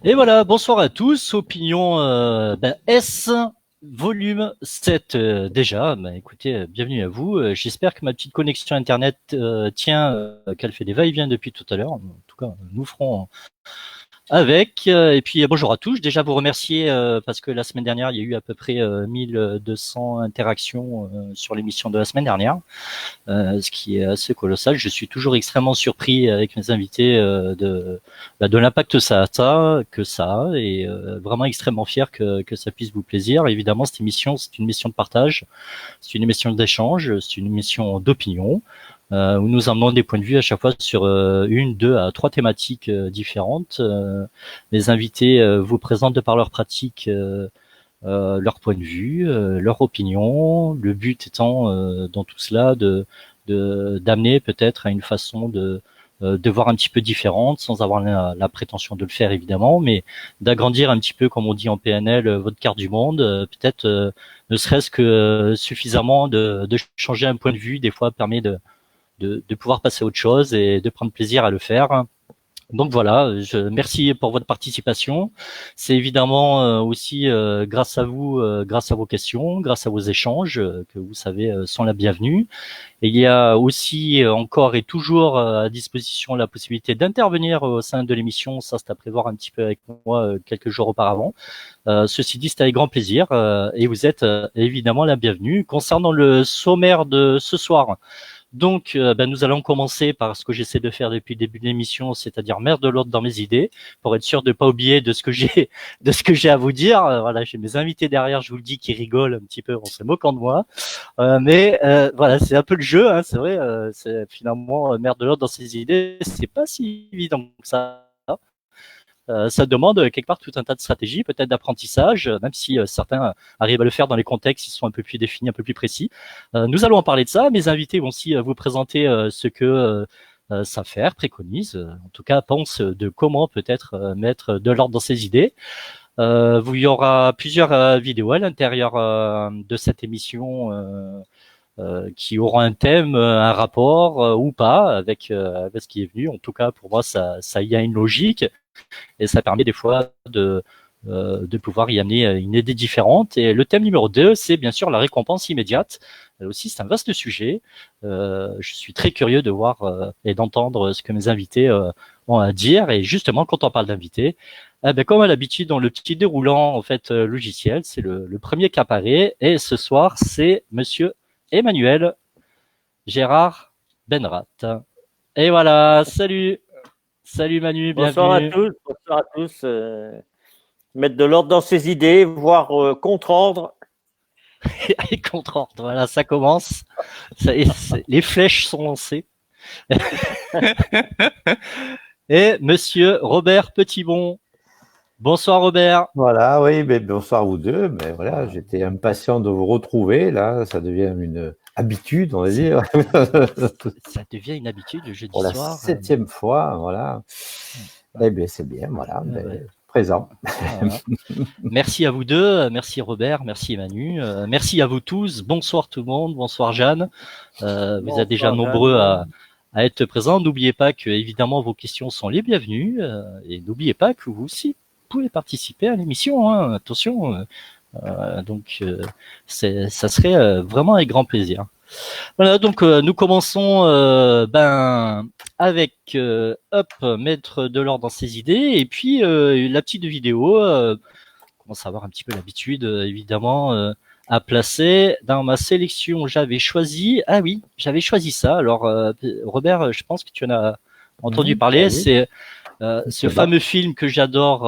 Et voilà, bonsoir à tous. Opinion S, volume 7 déjà. Écoutez, bienvenue à vous. J'espère que ma petite connexion Internet tient, qu'elle fait des va-et-vient depuis tout à l'heure. En tout cas, nous ferons avec. Et puis bonjour à tous. Déjà vous remercier parce que la semaine dernière, il y a eu à peu près 1200 interactions sur l'émission de la semaine dernière. Ce qui est assez colossal. Je suis toujours extrêmement surpris avec mes invités de l'impact que ça a, et vraiment extrêmement fier que ça puisse vous plaisir. Évidemment, cette émission, c'est une émission de partage, c'est une émission d'échange, c'est une émission d'opinion. Où nous emmenons des points de vue à chaque fois sur une, deux à trois thématiques différentes. Les invités vous présentent de par leur pratique leur point de vue, leur opinion. Le but étant dans tout cela d'amener peut-être à une façon de voir un petit peu différente, sans avoir la prétention de le faire évidemment, mais d'agrandir un petit peu, comme on dit en PNL, votre carte du monde, peut-être ne serait-ce que suffisamment de changer un point de vue, des fois permet de pouvoir passer à autre chose et de prendre plaisir à le faire. Donc voilà, merci pour votre participation. C'est évidemment aussi grâce à vous, grâce à vos questions, grâce à vos échanges que vous savez sont la bienvenue. Et il y a aussi encore et toujours à disposition la possibilité d'intervenir au sein de l'émission. Ça, c'est à prévoir un petit peu avec moi quelques jours auparavant. Ceci dit, c'est avec grand plaisir et vous êtes évidemment la bienvenue. Concernant le sommaire de ce soir, donc, nous allons commencer par ce que j'essaie de faire depuis le début de l'émission, c'est-à-dire mettre de l'ordre dans mes idées, pour être sûr de ne pas oublier de ce que j'ai à vous dire. Voilà, j'ai mes invités derrière, je vous le dis, qui rigolent un petit peu en se moquant de moi. Mais voilà, c'est un peu le jeu, hein, c'est vrai. C'est finalement mettre de l'ordre dans ses idées, c'est pas si évident que ça. Ça demande quelque part tout un tas de stratégies, peut-être d'apprentissage, même si certains arrivent à le faire dans les contextes, ils sont un peu plus définis, un peu plus précis. Nous allons en parler de ça. Mes invités vont aussi vous présenter ce que Safer préconise, en tout cas pense de comment peut-être mettre de l'ordre dans ses idées. Il y aura plusieurs vidéos à l'intérieur de cette émission qui auront un thème, un rapport ou pas avec ce qui est venu. En tout cas, pour moi, ça y a une logique. Et ça permet des fois de pouvoir y amener une idée différente. Et le thème numéro 2, c'est bien sûr la récompense immédiate. Là aussi, c'est un vaste sujet. Je suis très curieux de voir et d'entendre ce que mes invités ont à dire. Et justement, quand on parle d'invités, comme à l'habitude, dans le petit déroulant en fait logiciel, c'est le premier qui apparaît. Et ce soir, c'est Monsieur Emmanuel Gérard Benrat. Et voilà, salut. Salut Manu, Bonsoir à bienvenue. tous. Bonsoir à tous. Mettre de l'ordre dans ses idées, voire contre-ordre. Et contre-ordre, voilà, ça commence. Les flèches sont lancées. Et Monsieur Robert Petitbon. Bonsoir Robert. Voilà, oui, bonsoir à vous deux. Mais voilà, j'étais impatient de vous retrouver. Là, ça devient une habitude, on va dire. Ça devient une habitude le jeudi Pour la soir. 7e fois, voilà. Eh bien, c'est bien, voilà, Ouais. présent. Voilà. Merci à vous deux, merci Robert, merci Manu, merci à vous tous. Bonsoir tout le monde, bonsoir Jeanne. Vous êtes déjà nombreux à être présents. N'oubliez pas que évidemment vos questions sont les bienvenues et n'oubliez pas que vous aussi pouvez participer à l'émission. Hein. Attention, donc ça serait vraiment avec grand plaisir. Voilà, donc nous commençons avec mettre de l'ordre dans ses idées et puis la petite vidéo. Commence à avoir un petit peu l'habitude évidemment à placer dans ma sélection. J'avais choisi ça. Alors Robert, je pense que tu en as entendu parler. Oui. C'est ce fameux film que j'adore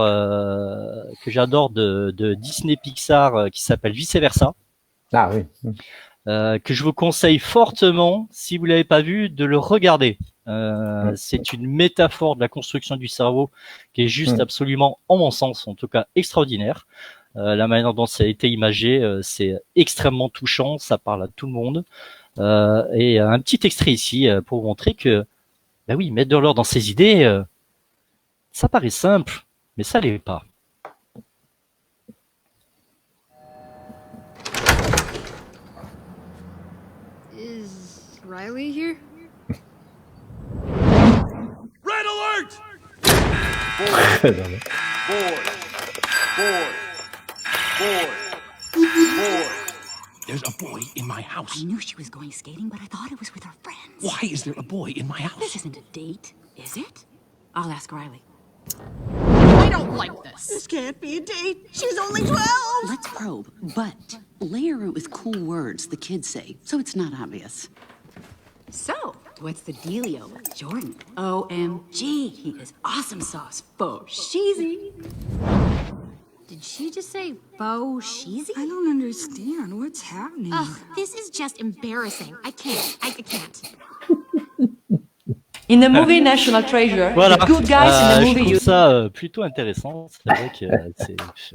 de Disney Pixar qui s'appelle Vice Versa. Ah oui. Que je vous conseille fortement, si vous l'avez pas vu, de le regarder. C'est une métaphore de la construction du cerveau qui est juste absolument, en mon sens, en tout cas, extraordinaire. La manière dont ça a été imagé, c'est extrêmement touchant, ça parle à tout le monde. Et un petit extrait ici pour vous montrer que, oui, mettre de l'ordre dans ses idées, ça paraît simple, mais ça l'est pas. Is Riley here? Red alert! There's a boy in my house. I knew she was going skating, but I thought it was with her friends. Why is there a boy in my This house? isn't a date, is it? I'll ask Riley. I don't like this. This can't be a date. She's only 12. Let's probe, but layer it with cool words the kids say, so it's not obvious. So, what's the dealio with Jordan? OMG, he is awesome sauce. Faux cheesy. Did she just say Bo Sheezy? I don't understand. What's happening? Ugh, this is just embarrassing. I can't. I can't. In the movie National Treasure, Voilà. the good guys in the Je movie trouve you ça plutôt intéressant. C'est vrai que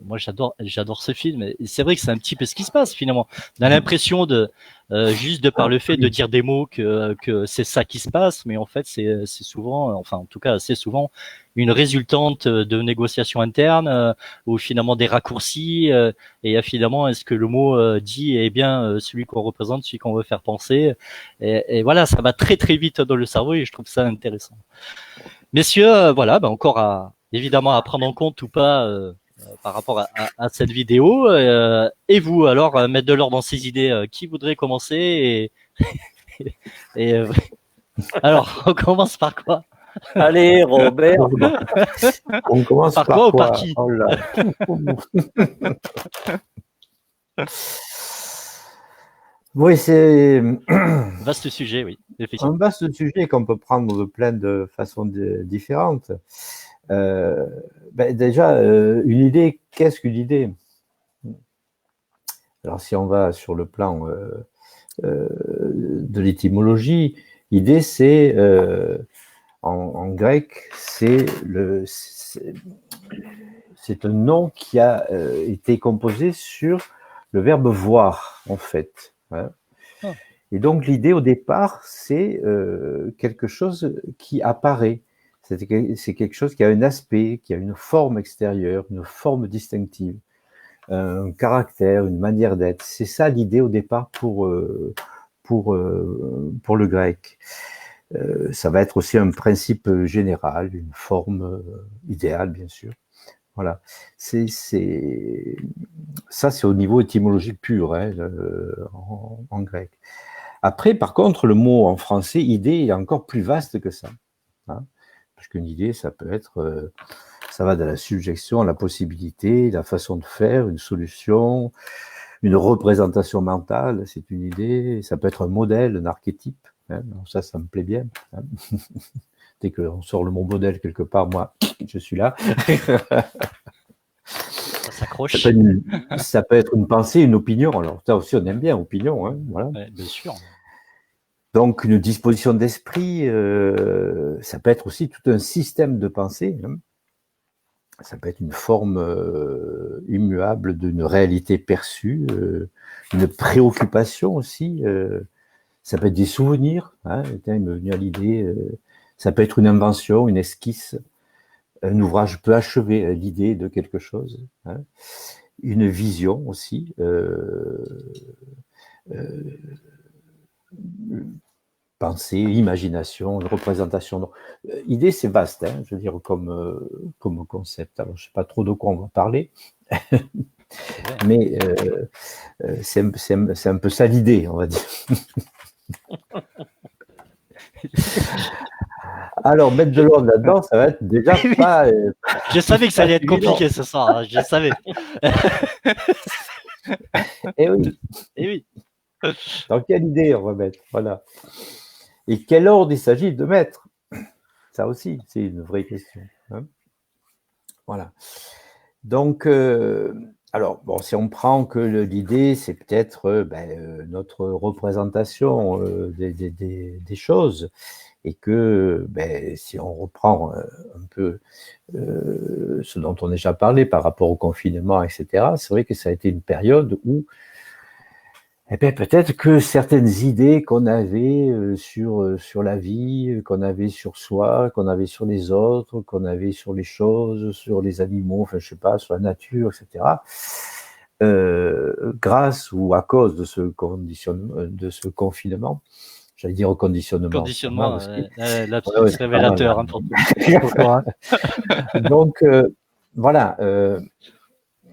moi j'adore ce film. Et c'est vrai que c'est un petit peu ce qui se passe finalement. On a l'impression de juste de par le fait de dire des mots que c'est ça qui se passe, mais en fait c'est souvent, enfin en tout cas assez souvent, une résultante de négociations internes ou finalement des raccourcis. Et finalement, est-ce que le mot dit est bien celui qu'on représente, celui qu'on veut faire penser. Et voilà, ça va très très vite dans le cerveau et je trouve ça intéressant. Messieurs, voilà, encore évidemment à prendre en compte ou pas par rapport à cette vidéo. Et vous, alors, mettre de l'ordre dans ces idées, qui voudrait commencer alors, on commence par quoi? Allez, Robert. On commence Par par quoi ou quoi? par qui? Oh là. Oui, c'est Vaste sujet, oui, un effectivement. vaste sujet qu'on peut prendre de plein de façons différentes. Déjà, une idée, qu'est-ce qu'une idée? Alors, si on va sur le plan de l'étymologie, idée, c'est en grec, c'est un nom qui a été composé sur le verbe voir, en fait. Hein. Ah. Et donc, l'idée, au départ, c'est quelque chose qui apparaît. C'est quelque chose qui a un aspect, qui a une forme extérieure, une forme distinctive, un caractère, une manière d'être. C'est ça l'idée au départ pour le grec. Ça va être aussi un principe général, une forme idéale, bien sûr. Voilà. Ça, c'est au niveau étymologique pur, hein, en grec. Après, par contre, le mot en français, idée, est encore plus vaste que ça. Hein, parce qu'une idée, ça peut être, ça va de la subjection, la possibilité, la façon de faire, une solution, une représentation mentale, c'est une idée. Ça peut être un modèle, un archétype. Hein, ça me plaît bien. Hein. Dès qu'on sort le mot modèle quelque part, moi, je suis là. Ça s'accroche. Ça peut être une pensée, une opinion. Alors, ça aussi, on aime bien, opinion. Hein, voilà. Ouais, bien sûr. Donc, une disposition d'esprit, ça peut être aussi tout un système de pensée. Hein. Ça peut être une forme immuable d'une réalité perçue, une préoccupation aussi. Ça peut être des souvenirs. Hein, il m'est venu à l'idée. Ça peut être une invention, une esquisse. Un ouvrage peut achever l'idée de quelque chose. Hein. Une vision aussi. Pensée, imagination, une représentation. Idée, c'est vaste, hein, je veux dire, comme concept. Alors, je ne sais pas trop de quoi on va parler, mais c'est un peu ça l'idée, on va dire. Alors, mettre de l'ordre là-dedans, ça va être déjà pas... Je savais que ça allait être compliqué ce soir, hein, je le savais. Eh oui. Et oui. Dans quelle idée on va mettre? Voilà. Et quel ordre il s'agit de mettre? Ça aussi, c'est une vraie question. Hein, voilà. Donc, alors, bon, si on prend que l'idée, c'est peut-être notre représentation des choses, et que si on reprend un peu ce dont on a déjà parlé par rapport au confinement, etc., c'est vrai que ça a été une période où peut-être que certaines idées qu'on avait sur la vie, qu'on avait sur soi, qu'on avait sur les autres, qu'on avait sur les choses, sur les animaux, enfin je sais pas, sur la nature, etc., grâce ou à cause de ce confinement, j'allais dire au conditionnement. Lapsus révélateur. Hein, pour Donc, voilà,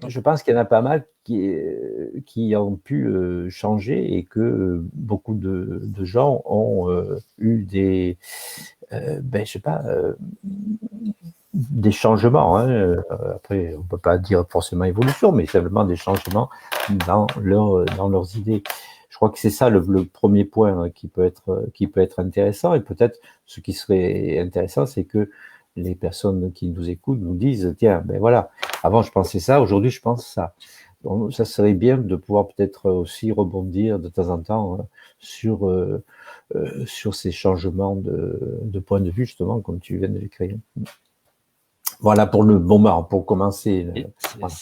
je pense qu'il y en a pas mal qui ont pu changer et que beaucoup de gens ont eu des, je sais pas, des changements. Hein. Après, on peut pas dire forcément évolution, mais simplement des changements dans leurs idées. Je crois que c'est ça le premier point qui peut être intéressant. Et peut-être ce qui serait intéressant, c'est que les personnes qui nous écoutent nous disent, tiens, ben voilà, avant je pensais ça, aujourd'hui je pense ça. Donc, ça serait bien de pouvoir peut-être aussi rebondir de temps en temps sur ces changements de point de vue, justement, comme tu viens de l'écrire. Voilà pour le moment, pour commencer. Voilà.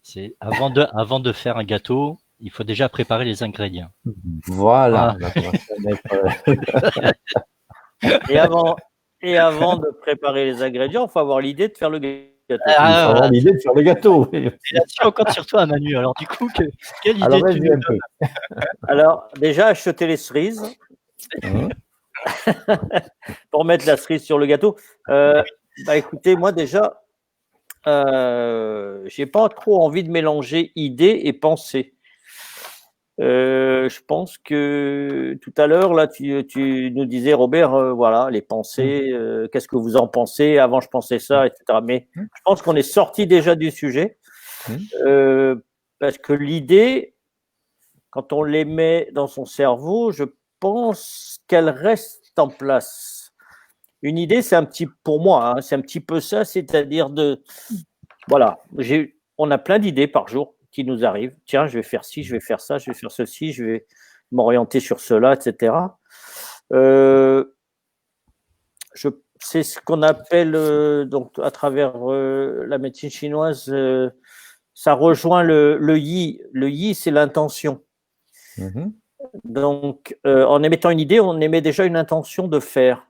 C'est avant de faire un gâteau, il faut déjà préparer les ingrédients. Voilà. Et avant de préparer les ingrédients, il faut avoir l'idée de faire le gâteau. Il faut avoir l'idée de faire le gâteau. Et là-dessus, on compte sur toi, Manu. Alors du coup, quelle idée Alors, tu nous donnes? Alors, déjà, acheter les cerises pour mettre la cerise sur le gâteau. Écoutez, moi déjà, j'ai pas trop envie de mélanger idées et pensées. Je pense que tout à l'heure, là, tu nous disais, Robert, voilà, les pensées, qu'est-ce que vous en pensez? Avant, je pensais ça, etc. Mais je pense qu'on est sorti déjà du sujet, parce que l'idée, quand on les met dans son cerveau, je pense qu'elle reste en place. Une idée, c'est pour moi, hein, c'est un petit peu ça, c'est-à-dire voilà, on a plein d'idées par jour qui nous arrivent. Tiens, je vais faire ci, je vais faire ça, je vais faire ceci, je vais m'orienter sur cela, etc. C'est ce qu'on appelle, donc à travers la médecine chinoise, ça rejoint le yi. Le yi, c'est l'intention. Donc, en émettant une idée, on émet déjà une intention de faire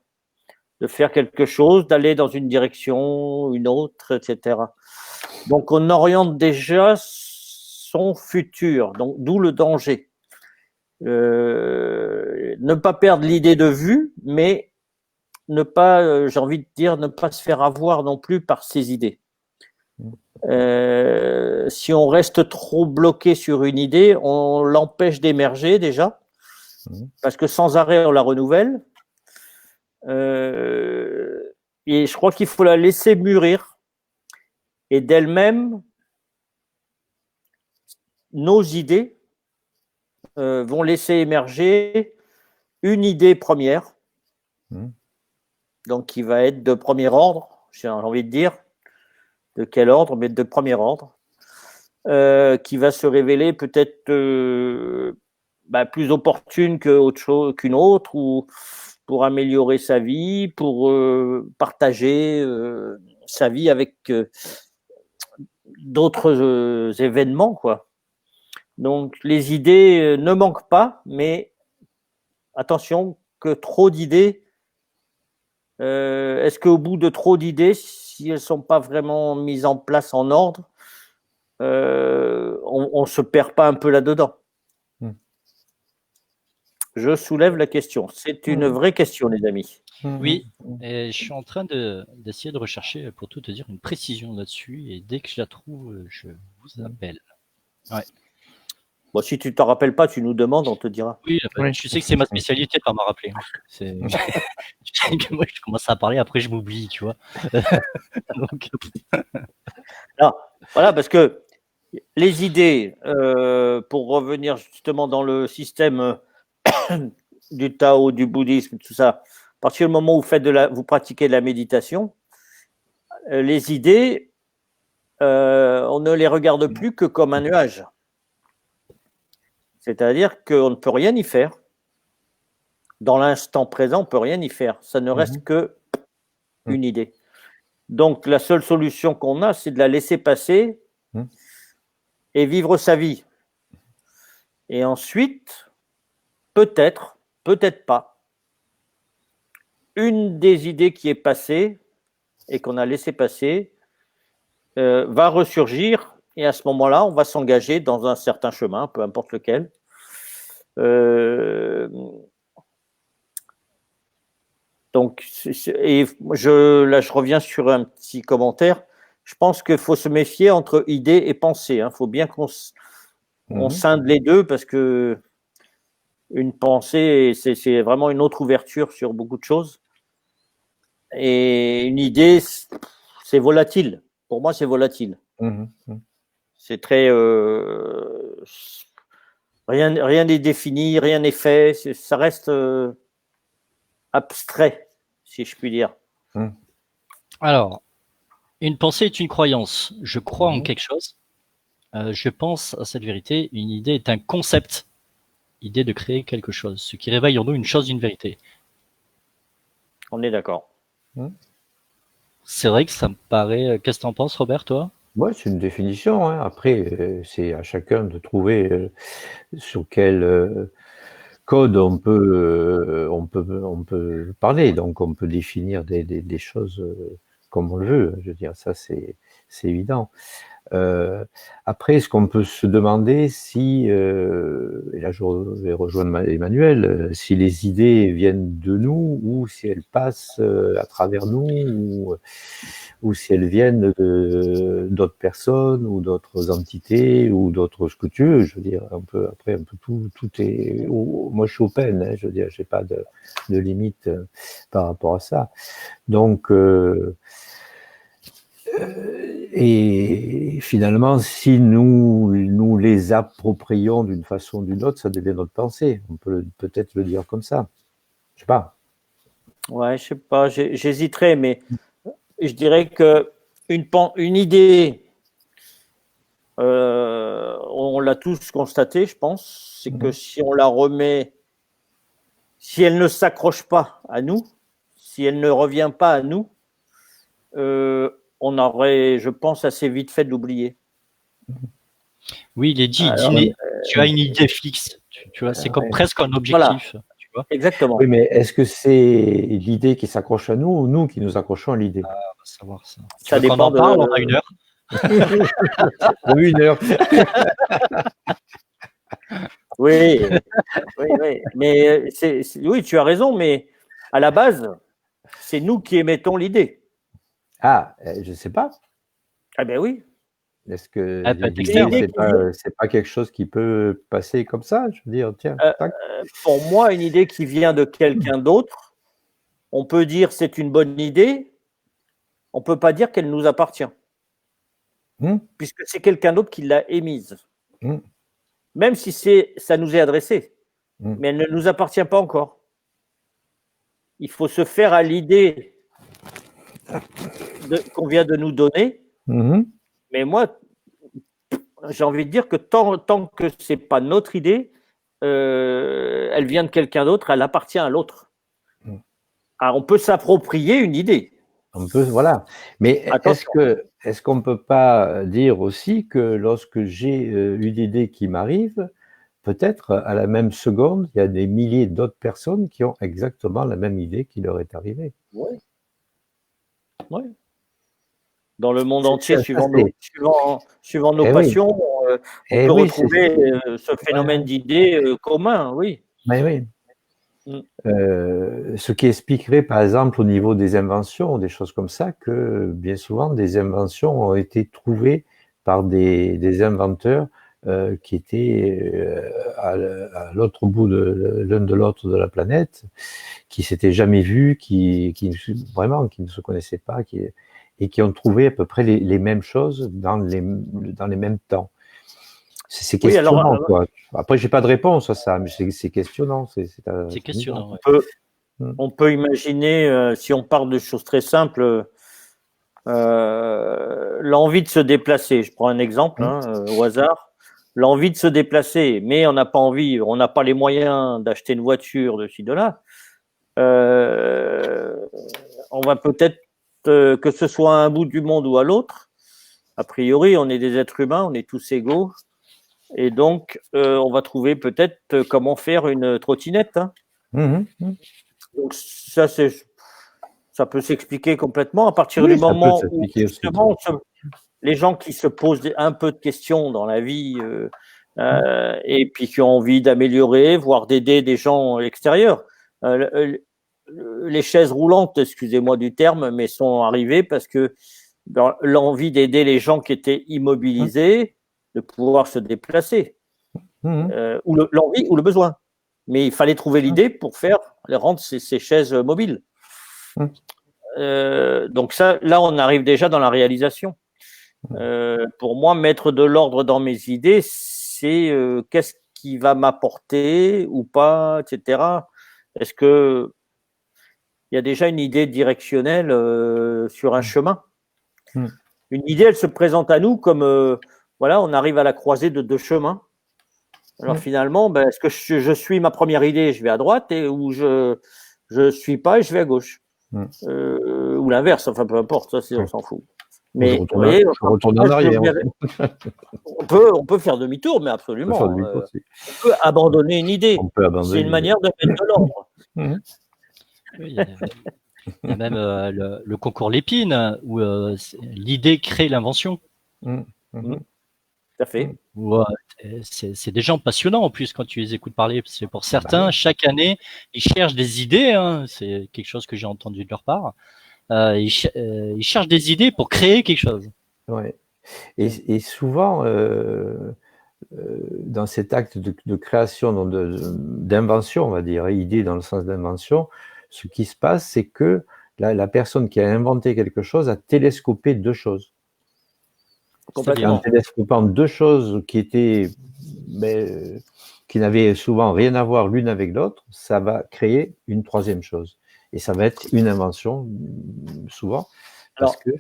quelque chose, d'aller dans une direction, une autre, etc. Donc, on oriente déjà son futur, donc d'où le danger. Ne pas perdre l'idée de vue, mais ne pas, j'ai envie de dire, ne pas se faire avoir non plus par ses idées. Si on reste trop bloqué sur une idée, on l'empêche d'émerger déjà, parce que sans arrêt, on la renouvelle. Et je crois qu'il faut la laisser mûrir. Et d'elle-même, nos idées vont laisser émerger une idée première, donc qui va être de premier ordre, j'ai envie de dire. De quel ordre? Mais de premier ordre, qui va se révéler peut-être plus opportune qu'une autre, ou pour améliorer sa vie, pour partager sa vie avec d'autres événements, quoi. Donc les idées ne manquent pas, mais attention que trop d'idées, est-ce qu'au bout de trop d'idées, si elles ne sont pas vraiment mises en place en ordre, on ne se perd pas un peu là-dedans? Je soulève la question. C'est une vraie question, les amis. Oui, et je suis en train d'essayer de rechercher, pour tout te dire, une précision là-dessus, et dès que je la trouve, je vous appelle. Ouais. Bon, si tu ne t'en rappelles pas, tu nous demandes, on te dira. Oui, tu sais que c'est ma spécialité de ne pas m'en rappeler. Moi, je commence à parler, après je m'oublie, tu vois. Donc... Non, voilà, parce que les idées, pour revenir justement dans le système du Tao, du bouddhisme, tout ça, à partir du moment où vous pratiquez de la méditation, les idées, on ne les regarde plus que comme un nuage. C'est-à-dire qu'on ne peut rien y faire. Dans l'instant présent, on ne peut rien y faire. Ça ne reste que une idée. Donc, la seule solution qu'on a, c'est de la laisser passer et vivre sa vie. Et ensuite, peut-être pas, une des idées qui est passée et qu'on a laissé passer va ressurgir, et à ce moment-là, on va s'engager dans un certain chemin, peu importe lequel. Donc, je reviens sur un petit commentaire. je pense qu'il faut se méfier entre idée et pensée. Il faut bien qu'on scinde les deux parce que une pensée, c'est vraiment une autre ouverture sur beaucoup de choses. Et une idée, c'est volatile. Pour moi, c'est volatile. C'est très... rien n'est défini, rien n'est fait. Ça reste abstrait, si je puis dire. Alors, une pensée est une croyance. Je crois en quelque chose. Je pense à cette vérité. Une idée est un concept. Idée de créer quelque chose. Ce qui réveille en nous une chose, une vérité. On est d'accord. C'est vrai que ça me paraît... Qu'est-ce que t'en penses, Robert, toi? Ouais, c'est une définition. Hein. Après, c'est à chacun de trouver sur quel code on peut parler. Donc, on peut définir des choses comme on le veut. Je veux dire, ça, c'est évident. Après, ce qu'on peut se demander, si, et là je vais rejoindre Emmanuel, si les idées viennent de nous ou si elles passent à travers nous ou si elles viennent d'autres personnes ou d'autres entités ou d'autres ce que tu veux. Je veux dire, après un peu tout est. Moi, je suis open. Hein, je veux dire, j'ai pas de limite par rapport à ça. Donc et finalement, si nous les approprions d'une façon ou d'une autre, ça devient notre pensée. On peut peut-être le dire comme ça. Je sais pas. Ouais, je sais pas. J'hésiterais, mais je dirais que une idée, on l'a tous constaté, je pense, c'est que si on la remet, si elle ne s'accroche pas à nous, si elle ne revient pas à nous, on aurait, je pense, assez vite fait de l'oublier. Oui, il est dit, tu as une idée fixe. Tu vois, c'est comme presque un objectif. Voilà. Tu vois. Exactement. Oui, mais est-ce que c'est l'idée qui s'accroche à nous ou nous qui nous accrochons à l'idée? On va savoir ça. Ça dépend. On en parle, on a 1 heure. 1 heure. Oui, oui. Mais oui, tu as raison, mais à la base, c'est nous qui émettons l'idée. Ah, je sais pas. Ah ben oui. Est-ce que c'est pas quelque chose qui peut passer comme ça? Je veux dire, tiens. Pour moi, une idée qui vient de quelqu'un d'autre, on peut dire c'est une bonne idée, on peut pas dire qu'elle nous appartient, puisque c'est quelqu'un d'autre qui l'a émise. Même si ça nous est adressé, mais elle ne nous appartient pas encore. Il faut se faire à l'idée qu'on vient de nous donner. Mais moi, j'ai envie de dire que tant que c'est pas notre idée, elle vient de quelqu'un d'autre, elle appartient à l'autre. Alors, on peut s'approprier une idée. On peut, voilà. Mais est-ce qu'on peut pas dire aussi que lorsque j'ai une idée qui m'arrive, peut-être à la même seconde, il y a des milliers d'autres personnes qui ont exactement la même idée qui leur est arrivée. Oui. Oui. Dans le monde entier, suivant nos passions, on peut retrouver ce phénomène d'idées commun, oui. Mais oui. Ce qui expliquerait, par exemple, au niveau des inventions, des choses comme ça, que bien souvent, des inventions ont été trouvées par des inventeurs qui étaient à l'autre bout l'un de l'autre de la planète, qui s'étaient jamais vus, qui ne se connaissaient pas, et qui ont trouvé à peu près les mêmes choses dans les mêmes temps. C'est questionnant, quoi. Après, j'ai pas de réponse à ça, mais c'est questionnant. C'est questionnant. On peut imaginer, si on parle de choses très simples, l'envie de se déplacer. Je prends un exemple au hasard. L'envie de se déplacer, mais on n'a pas envie, on n'a pas les moyens d'acheter une voiture de ci, de là. On va peut-être, que ce soit à un bout du monde ou à l'autre, a priori, on est des êtres humains, on est tous égaux. Et donc, on va trouver peut-être comment faire une trottinette. Donc, ça peut s'expliquer complètement à partir du moment où justement, les gens qui se posent un peu de questions dans la vie et puis qui ont envie d'améliorer, voire d'aider des gens extérieurs. Les chaises roulantes, excusez-moi du terme, mais sont arrivées parce que dans l'envie d'aider les gens qui étaient immobilisés, de pouvoir se déplacer, ou l'envie ou le besoin. Mais il fallait trouver l'idée pour rendre ces chaises mobiles. Donc ça, là, on arrive déjà dans la réalisation. Pour moi, mettre de l'ordre dans mes idées, c'est qu'est-ce qui va m'apporter ou pas, etc. Est-ce que il y a déjà une idée directionnelle sur un chemin? Une idée, elle se présente à nous comme voilà, on arrive à la croisée de deux chemins. Alors finalement, est-ce que je suis ma première idée, je vais à droite, ou je suis pas et je vais à gauche, ou l'inverse, enfin peu importe, ça on s'en fout. Mais je retourne en arrière. On peut faire demi-tour, mais absolument. On peut abandonner une idée. C'est une manière de mettre de l'ordre. Il y a même le concours Lépine, où l'idée crée l'invention. Tout à fait. C'est des gens passionnants en plus quand tu les écoutes parler. C'est pour certains, chaque année, ils cherchent des idées. C'est quelque chose que j'ai entendu de leur part. Ils cherchent des idées pour créer quelque chose. Ouais. Et souvent, dans cet acte de création, d'invention, on va dire, idée dans le sens d'invention, ce qui se passe, c'est que la personne qui a inventé quelque chose a télescopé deux choses. En télescopant deux choses qui étaient, qui n'avaient souvent rien à voir l'une avec l'autre, ça va créer une troisième chose. Et ça va être une invention, souvent. Parce que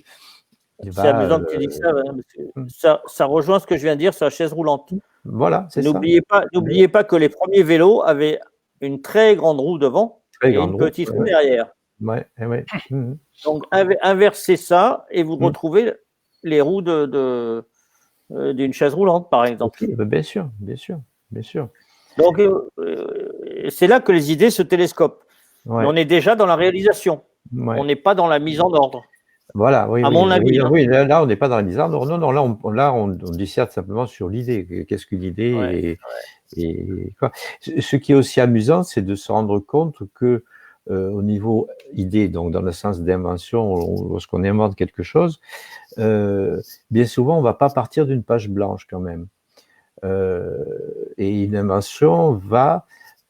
c'est amusant que tu dis ça, parce que ça rejoint ce que je viens de dire sur la chaise roulante. Voilà, c'est ça. N'oubliez pas que les premiers vélos avaient une très grande roue devant et une petite roue derrière. Ouais. Donc, inversez ça et vous retrouvez les roues d'une chaise roulante, par exemple. Okay, bien sûr. Donc, c'est là que les idées se télescopent. Mais on est déjà dans la réalisation. On n'est pas dans la mise en ordre. Voilà, à mon avis. Oui, là, on n'est pas dans la mise en ordre. Non, là, on disserte simplement sur l'idée. Qu'est-ce qu'une idée et quoi. Ce qui est aussi amusant, c'est de se rendre compte que au niveau idée, donc dans le sens d'invention, lorsqu'on invente quelque chose, bien souvent, on ne va pas partir d'une page blanche quand même. Et une invention va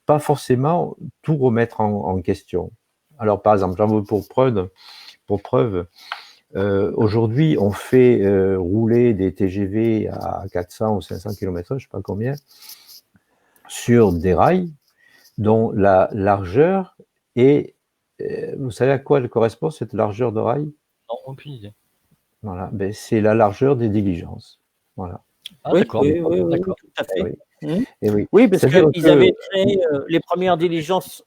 pas forcément tout remettre en question. Alors, par exemple, j'en veux pour preuve, aujourd'hui, on fait rouler des TGV à 400 ou 500 km/h, je ne sais pas combien, sur des rails dont la largeur est... vous savez à quoi elle correspond, cette largeur de rail? Non, aucune idée. Voilà, c'est la largeur des diligences. Voilà. Ah, d'accord. Oui, tout à fait. Oui, parce qu'ils avaient créé les premières diligences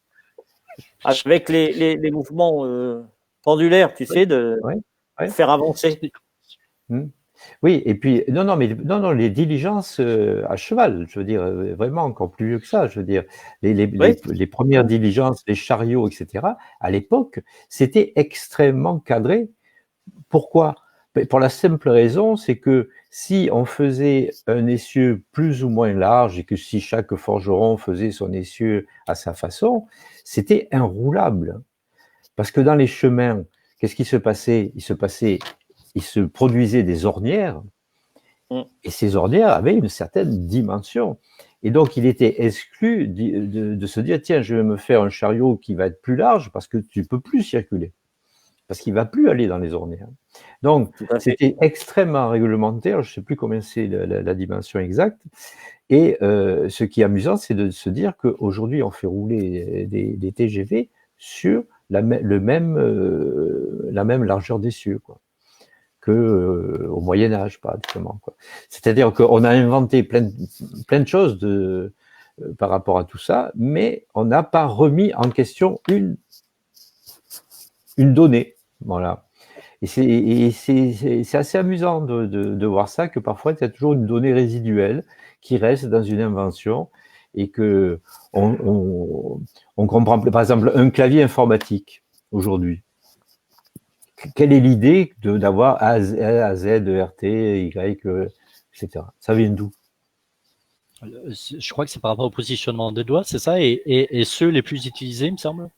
avec les mouvements pendulaires, tu sais, de faire avancer. Oui, et puis non, les diligences à cheval, je veux dire, vraiment encore plus vieux que ça, je veux dire, les premières diligences, les chariots, etc. À l'époque, c'était extrêmement cadré. Pourquoi? Pour la simple raison, c'est que si on faisait un essieu plus ou moins large et que si chaque forgeron faisait son essieu à sa façon, c'était inroulable. Parce que dans les chemins, qu'est-ce qui se passait? Il se produisait des ornières, et ces ornières avaient une certaine dimension. Et donc, il était exclu de se dire, tiens, je vais me faire un chariot qui va être plus large parce que tu ne peux plus circuler, parce qu'il ne va plus aller dans les ornières. Donc, c'était extrêmement réglementaire, je ne sais plus combien c'est la dimension exacte, et ce qui est amusant, c'est de se dire qu'aujourd'hui, on fait rouler des TGV sur la même largeur d'essieu, quoi, au Moyen-Âge, pratiquement, quoi. C'est-à-dire qu'on a inventé plein de choses par rapport à tout ça, mais on n'a pas remis en question une donnée. Voilà. Et c'est assez amusant de voir ça, que parfois, il y a toujours une donnée résiduelle qui reste dans une invention et que on comprend. Par exemple, un clavier informatique aujourd'hui. Quelle est l'idée d'avoir A, Z, RT, Y, etc. Ça vient d'où? Je crois que c'est par rapport au positionnement des doigts, c'est ça, et ceux les plus utilisés, il me semble.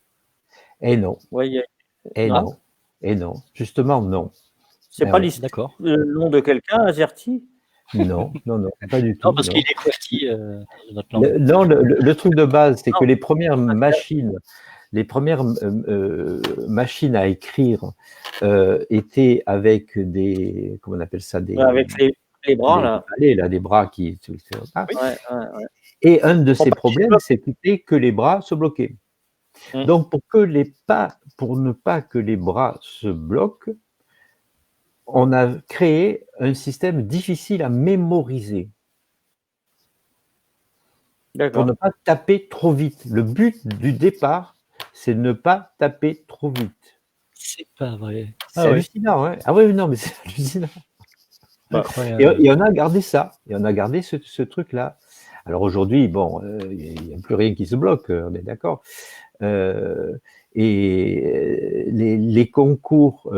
Et non. Oui. Et non. Justement, non. C'est Ah pas ouais, l'histoire le nom de quelqu'un, Azerty? Non, pas du tout. Non, parce non. qu'il est QWERTY, notre langue. Non, le truc de base, c'est Non. que les premières machines à écrire étaient avec des, comment on appelle ça, des, Avec les bras, là. des bras qui. Ah. Ouais. Et un de ces pas problèmes, c'était que les bras se bloquaient. Donc, pour ne pas que les bras se bloquent, on a créé un système difficile à mémoriser. Pour ne pas taper trop vite. Le but du départ, c'est de ne pas taper trop vite. C'est pas vrai. C'est hallucinant, hein? Ah oui, non, mais c'est hallucinant. Incroyable. Et on a gardé ça. Et on a gardé ce truc-là. Alors aujourd'hui, bon, il n'y a plus rien qui se bloque, on est d'accord. Et les concours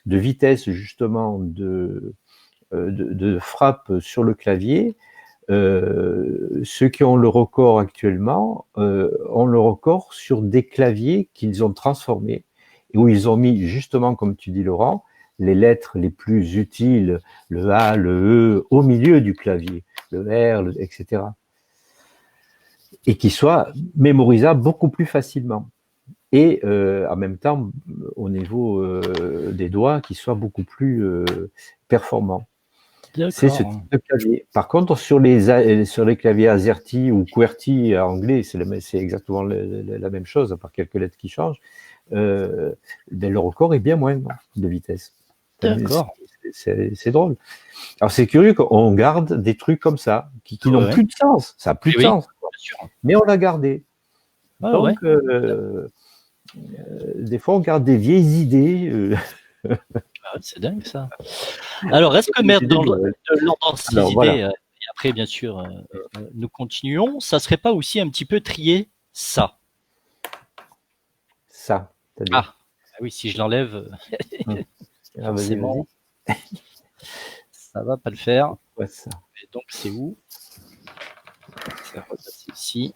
de vitesse, justement, de frappe sur le clavier, ceux qui ont le record actuellement ont le record sur des claviers qu'ils ont transformés et où ils ont mis, justement, comme tu dis, Laurent, les lettres les plus utiles, le A, le E, au milieu du clavier, le R, etc. Et qui soient mémorisables beaucoup plus facilement. Et en même temps, au niveau des doigts, qui soient beaucoup plus performants. C'est ce type de clavier. Par contre, sur les claviers AZERTY ou QWERTY en anglais, c'est exactement la même chose, à part quelques lettres qui changent. Le record est bien moindre de vitesse. D'accord. C'est drôle. Alors c'est curieux qu'on garde des trucs comme ça, qui n'ont plus de sens. Ça n'a plus de sens. Mais on l'a gardé. Donc, des fois, on garde des vieilles idées. C'est dingue ça. Alors, est-ce que mettre dans l'ordre ces idées, et après, bien sûr, nous continuons, ça serait pas aussi un petit peu trier ça? Ça. Ah oui, si je l'enlève, forcément, ça va pas le faire. Ouais, ça. Et donc, c'est où? Ça va repasser ici.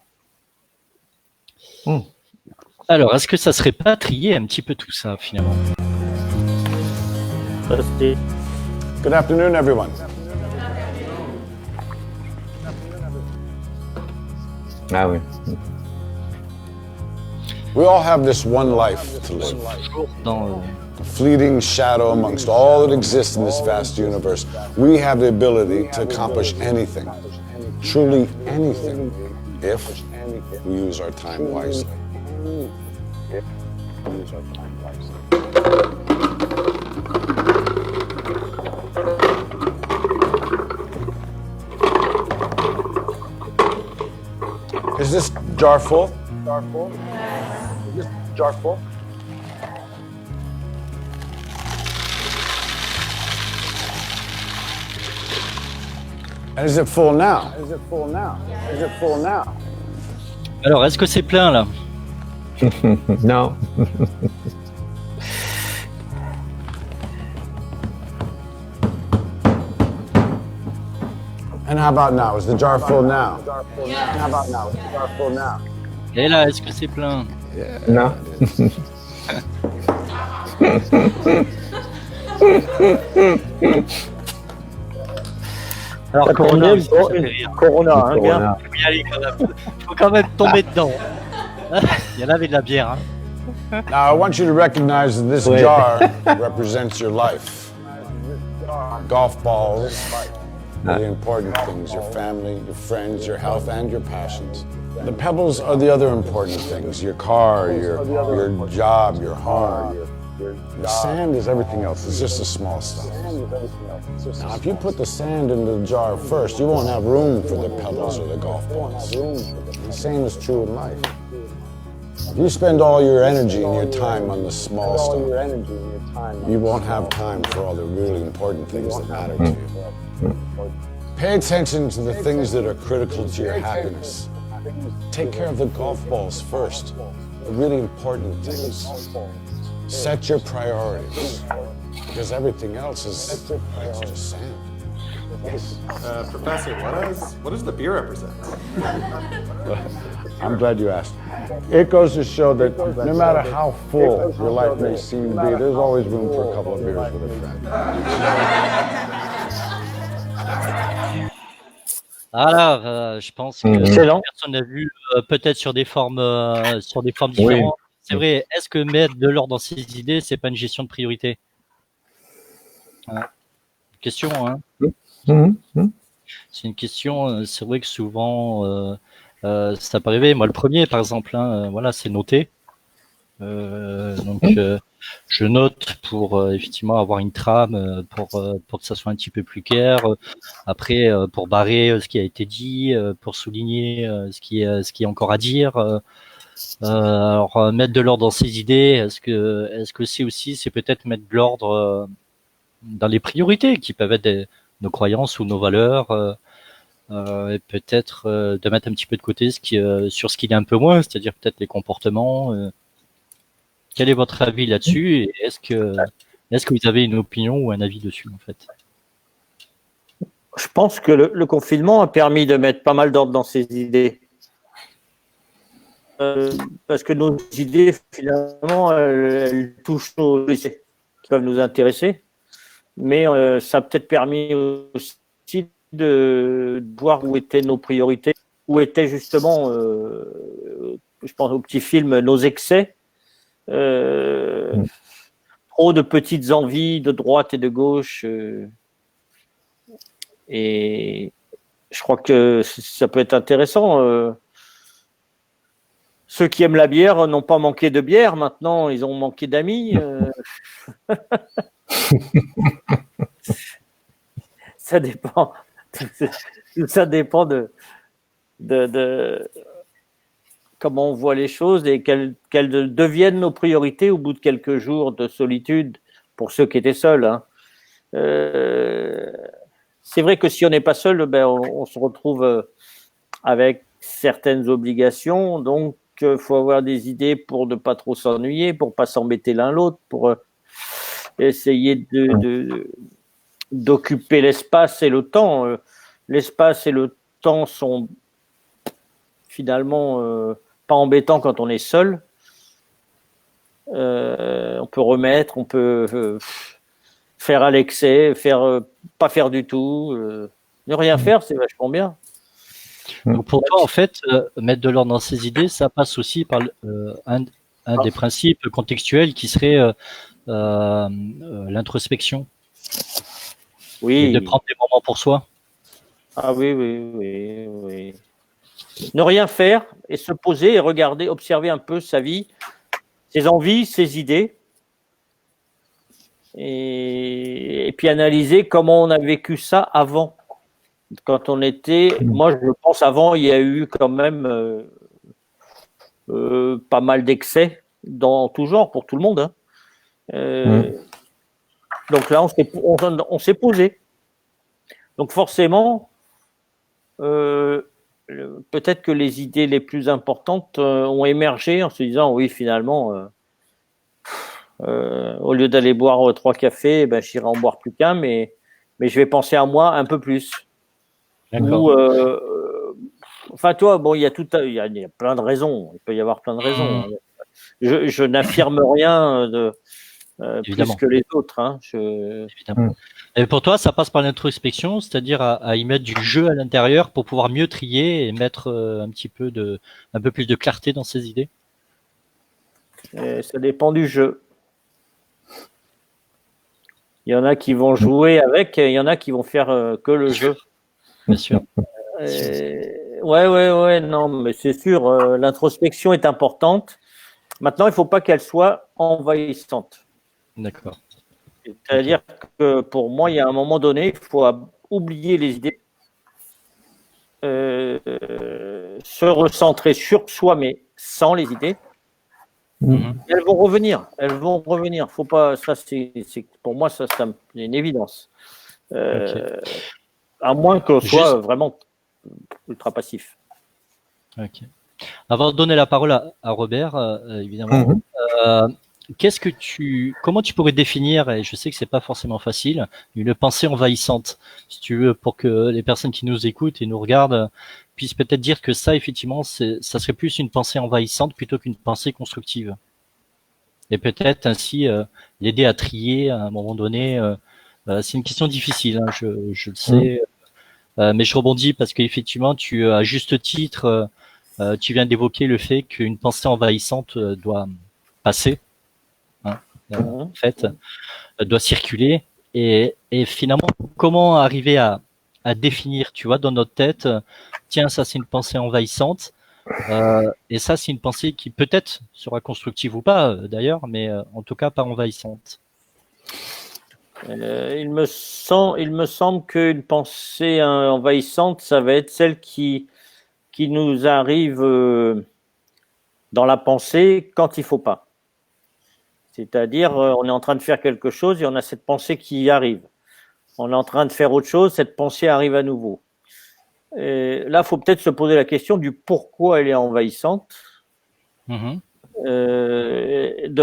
Alors, est-ce que ça serait pas trier un petit peu tout ça, finalement? Good afternoon, everyone. Ah oui. We all have this one life to live. A fleeting shadow amongst all that exists in this vast universe. We have the ability to accomplish anything, truly anything, if we use our time wisely. Is this jar full? Yes. Is this jar full? And is it full now? Is it full now? Is it full now? Alors, est-ce que c'est plein là? Non. And how about now? Is the jar full now? And how about now? Is the jar full now? Et là, est-ce que c'est plein? Non. Alors, Corona, Corona, gars. Faut y aller quand même. Faut quand même tomber dedans. Il y en avait de la bière. Hein. Now, I want you to recognize that this jar represents your life. Golf balls, the important things, your family, your friends, your health, and your passions. The pebbles are the other important things, your car, your job, your home. The sand is everything else, it's just the small stuff. Now, if you put the sand in the jar first, you won't have room for the pebbles or the golf balls. The same is true in life. If you spend all your energy and your time on the small stuff, you won't have time for all the really important things that matter to you. Pay attention to the things that are critical to your happiness. Take care of the golf balls first, the really important things. Set your priorities, because everything else is just sand. Professor, what does the beer represent? I'm glad you asked. It goes to show that no matter how full your life may seem to be, there's always room for a couple of beers with a friend. Alors, je pense que personne n'a vu, peut-être sur des formes différentes. C'est vrai. Est-ce que mettre de l'ordre dans ses idées, c'est pas une gestion de priorité? Question, hein. C'est une question. C'est vrai que souvent, ça peut arriver. Moi, le premier, par exemple, voilà, c'est noter. Donc, je note pour effectivement avoir une trame, pour que ça soit un petit peu plus clair. Après, pour barrer ce qui a été dit, pour souligner ce qui est encore à dire. Alors, mettre de l'ordre dans ses idées, est-ce que c'est peut-être mettre de l'ordre dans les priorités qui peuvent être nos croyances ou nos valeurs, et peut-être de mettre un petit peu de côté sur ce qu'il y a un peu moins, c'est-à-dire peut-être les comportements. Quel est votre avis là-dessus, et est-ce que vous avez une opinion ou un avis dessus, en fait? Je pense que le confinement a permis de mettre pas mal d'ordre dans ses idées. Parce que nos idées, finalement, elles touchent nos idées qui peuvent nous intéresser. Mais ça a peut-être permis aussi de voir où étaient nos priorités, où étaient justement, je pense au petit film, nos excès. Trop de petites envies de droite et de gauche. Et je crois que ça peut être intéressant. Ceux qui aiment la bière n'ont pas manqué de bière, maintenant ils ont manqué d'amis. Ça dépend. Ça dépend de comment on voit les choses et qu'elles deviennent nos priorités au bout de quelques jours de solitude pour ceux qui étaient seuls. Hein. C'est vrai que si on n'est pas seul, on se retrouve avec certaines obligations, donc il faut avoir des idées pour ne pas trop s'ennuyer, pour pas s'embêter l'un l'autre, pour essayer d'occuper l'espace et le temps. L'espace et le temps sont finalement pas embêtants quand on est seul. On peut remettre, on peut faire à l'excès, pas faire du tout. Ne rien faire, c'est vachement bien. Donc pour toi, en fait, mettre de l'ordre dans ses idées, ça passe aussi par un des principes contextuels qui serait l'introspection. Oui. Et de prendre des moments pour soi. Ah oui. Ne rien faire et se poser et regarder, observer un peu sa vie, ses envies, ses idées. Et puis analyser comment on a vécu ça avant. Quand on était, moi je pense avant, il y a eu quand même pas mal d'excès dans tout genre pour tout le monde. Hein. Donc là, on s'est posé. Donc forcément, peut-être que les idées les plus importantes ont émergé en se disant oui, finalement, au lieu d'aller boire 3 cafés, j'irai en boire plus qu'un, mais je vais penser à moi un peu plus. Ou, enfin, toi, bon, il y a plein de raisons. Il peut y avoir plein de raisons. Je n'affirme rien plus que les autres. Hein. Évidemment. Et pour toi, ça passe par l'introspection, c'est-à-dire à y mettre du jeu à l'intérieur pour pouvoir mieux trier et mettre un peu plus de clarté dans ses idées. Ça dépend du jeu. Il y en a qui vont jouer avec, il y en a qui vont faire que le jeu. Bien sûr. Ouais, non, mais c'est sûr, l'introspection est importante. Maintenant, il ne faut pas qu'elle soit envahissante. D'accord. C'est-à-dire que pour moi, il y a un moment donné, il faut oublier les idées, se recentrer sur soi, mais sans les idées. Elles vont revenir. Faut pas. Ça, c'est pour moi, ça c'est une évidence. À moins qu'on soit vraiment ultra passif. Ok. Avant de donner la parole à Robert, évidemment, comment tu pourrais définir, et je sais que c'est pas forcément facile, une pensée envahissante, si tu veux, pour que les personnes qui nous écoutent et nous regardent puissent peut-être dire que ça, effectivement, ça serait plus une pensée envahissante plutôt qu'une pensée constructive. Et peut-être ainsi l'aider à trier à un moment donné. C'est une question difficile, hein, je le sais, mais je rebondis parce qu'effectivement, à juste titre, tu viens d'évoquer le fait qu'une pensée envahissante doit passer, hein, en fait, doit circuler. Et finalement, comment arriver à définir, tu vois, dans notre tête, tiens, ça c'est une pensée envahissante, et ça c'est une pensée qui peut-être sera constructive ou pas, d'ailleurs, mais en tout cas pas envahissante. Il me semble qu'une pensée envahissante, ça va être celle qui nous arrive dans la pensée quand il faut pas. C'est-à-dire, on est en train de faire quelque chose et on a cette pensée qui arrive. On est en train de faire autre chose, cette pensée arrive à nouveau. Et là, il faut peut-être se poser la question du pourquoi elle est envahissante, de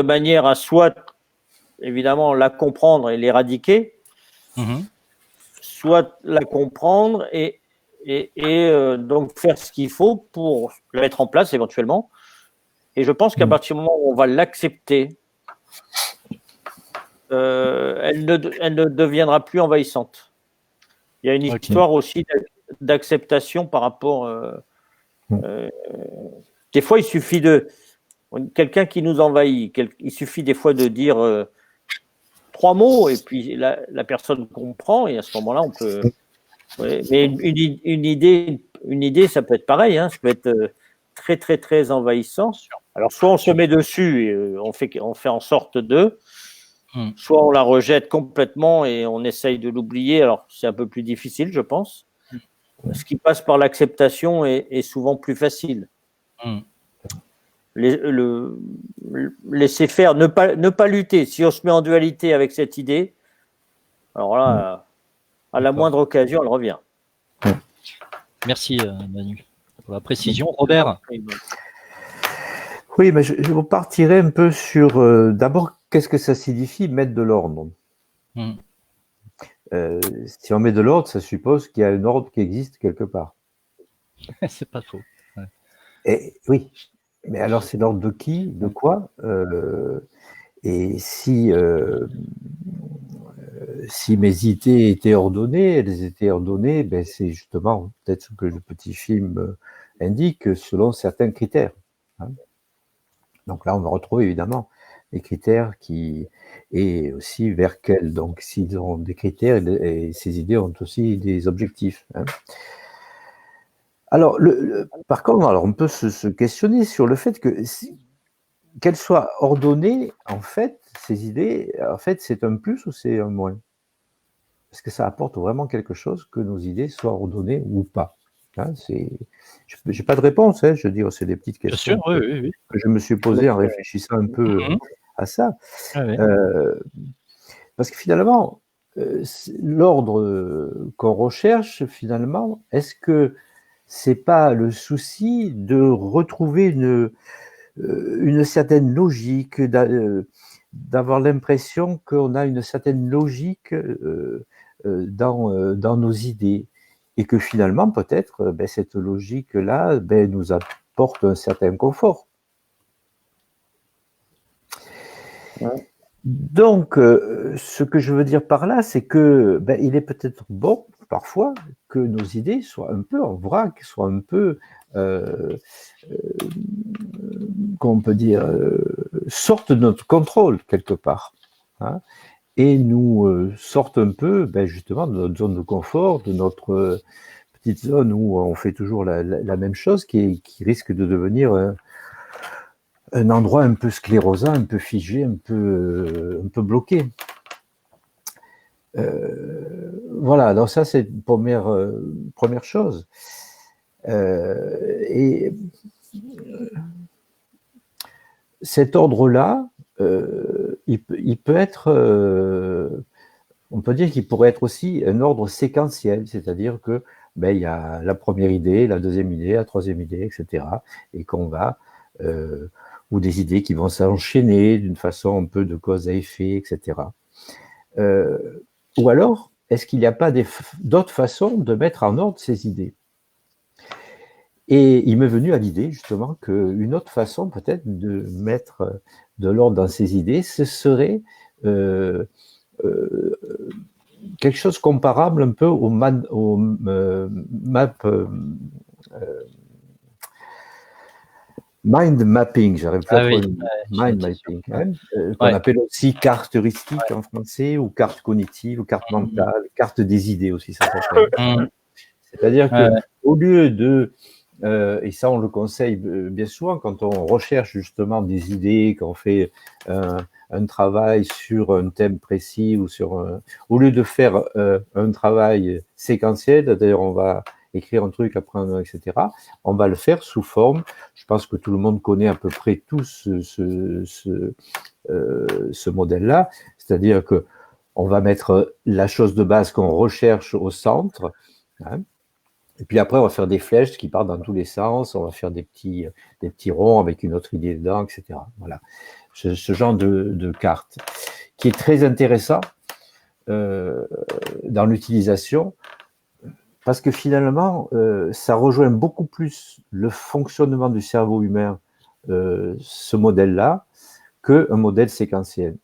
manière à soit, évidemment, la comprendre et l'éradiquer, soit la comprendre et donc faire ce qu'il faut pour la mettre en place éventuellement. Et je pense qu'à partir du moment où on va l'accepter, elle ne deviendra plus envahissante. Il y a une histoire aussi d'acceptation par rapport. Des fois, il suffit quelqu'un qui nous envahit. Il suffit des fois de dire 3 mots et puis la personne comprend et à ce moment-là, on peut. Ouais, mais une idée, ça peut être pareil. Hein, ça peut être très très très envahissant. Alors soit on se met dessus et on fait en sorte soit on la rejette complètement et on essaye de l'oublier. Alors c'est un peu plus difficile, je pense. Ce qui passe par l'acceptation est souvent plus facile. Laisser faire, ne pas lutter. Si on se met en dualité avec cette idée, alors là, à la moindre occasion, elle revient. Merci Manu pour la précision. Robert. Oui, mais je repartirai un peu sur d'abord qu'est-ce que ça signifie mettre de l'ordre. Si on met de l'ordre, ça suppose qu'il y a un ordre qui existe quelque part. C'est pas faux. Ouais. Et, oui, mais alors c'est l'ordre de qui, de quoi et si mes idées étaient ordonnées, elles étaient ordonnées, ben c'est justement peut-être ce que le petit film indique, selon certains critères. Hein. Donc là, on va retrouver évidemment les critères et aussi vers quels. Donc, s'ils ont des critères, et ces idées ont aussi des objectifs. Hein. Alors, par contre, on peut se questionner sur le fait qu'elles soient ordonnées, en fait, ces idées, en fait, c'est un plus ou c'est un moins? Est-ce que ça apporte vraiment quelque chose que nos idées soient ordonnées ou pas? Hein, j'ai pas de réponse, hein, je veux dire, c'est des petites questions oui. Que je me suis posées en réfléchissant un peu à ça. Parce que finalement, l'ordre qu'on recherche, finalement, est-ce que c'est pas le souci de retrouver une certaine logique, d'avoir l'impression qu'on a une certaine logique dans nos idées et que finalement peut-être cette logique-là nous apporte un certain confort. Donc, ce que je veux dire par là, c'est que il est peut-être bon parfois que nos idées soient un peu en vrac, soient un peu, comment on peut dire, sortent de notre contrôle quelque part, hein, et nous sortent un peu, justement, de notre zone de confort, de notre petite zone où on fait toujours la même chose, qui risque de devenir un endroit un peu sclérosant, un peu figé, un peu bloqué. Voilà, donc ça c'est une première chose. Et cet ordre-là, il peut être, on peut dire qu'il pourrait être aussi un ordre séquentiel, c'est-à-dire que il y a la première idée, la deuxième idée, la troisième idée, etc. Et qu'on va ou des idées qui vont s'enchaîner d'une façon un peu de cause à effet, etc. Ou alors, est-ce qu'il n'y a pas d'autres façons de mettre en ordre ces idées? Et il m'est venu à l'idée justement qu'une autre façon peut-être de mettre de l'ordre dans ces idées, ce serait quelque chose comparable un peu au mind mapping, j'arrive pas à trouver mind mapping, hein, qu'on appelle aussi carte heuristique en français, ou carte cognitive, ou carte mentale, carte des idées aussi, ça s'appelle. C'est-à-dire que au lieu de et ça, on le conseille bien souvent quand on recherche justement des idées, quand on fait un travail sur un thème précis ou au lieu de faire un travail séquentiel, c'est-à-dire on va écrire un truc, apprendre, etc., on va le faire sous forme. Je pense que tout le monde connaît à peu près tout ce modèle-là, c'est-à-dire que on va mettre la chose de base qu'on recherche au centre, hein. Et puis après, on va faire des flèches qui partent dans tous les sens, on va faire des petits ronds avec une autre idée dedans, etc. Voilà, ce genre de carte qui est très intéressant dans l'utilisation, parce que finalement, ça rejoint beaucoup plus le fonctionnement du cerveau humain, ce modèle-là, qu'un modèle séquentiel.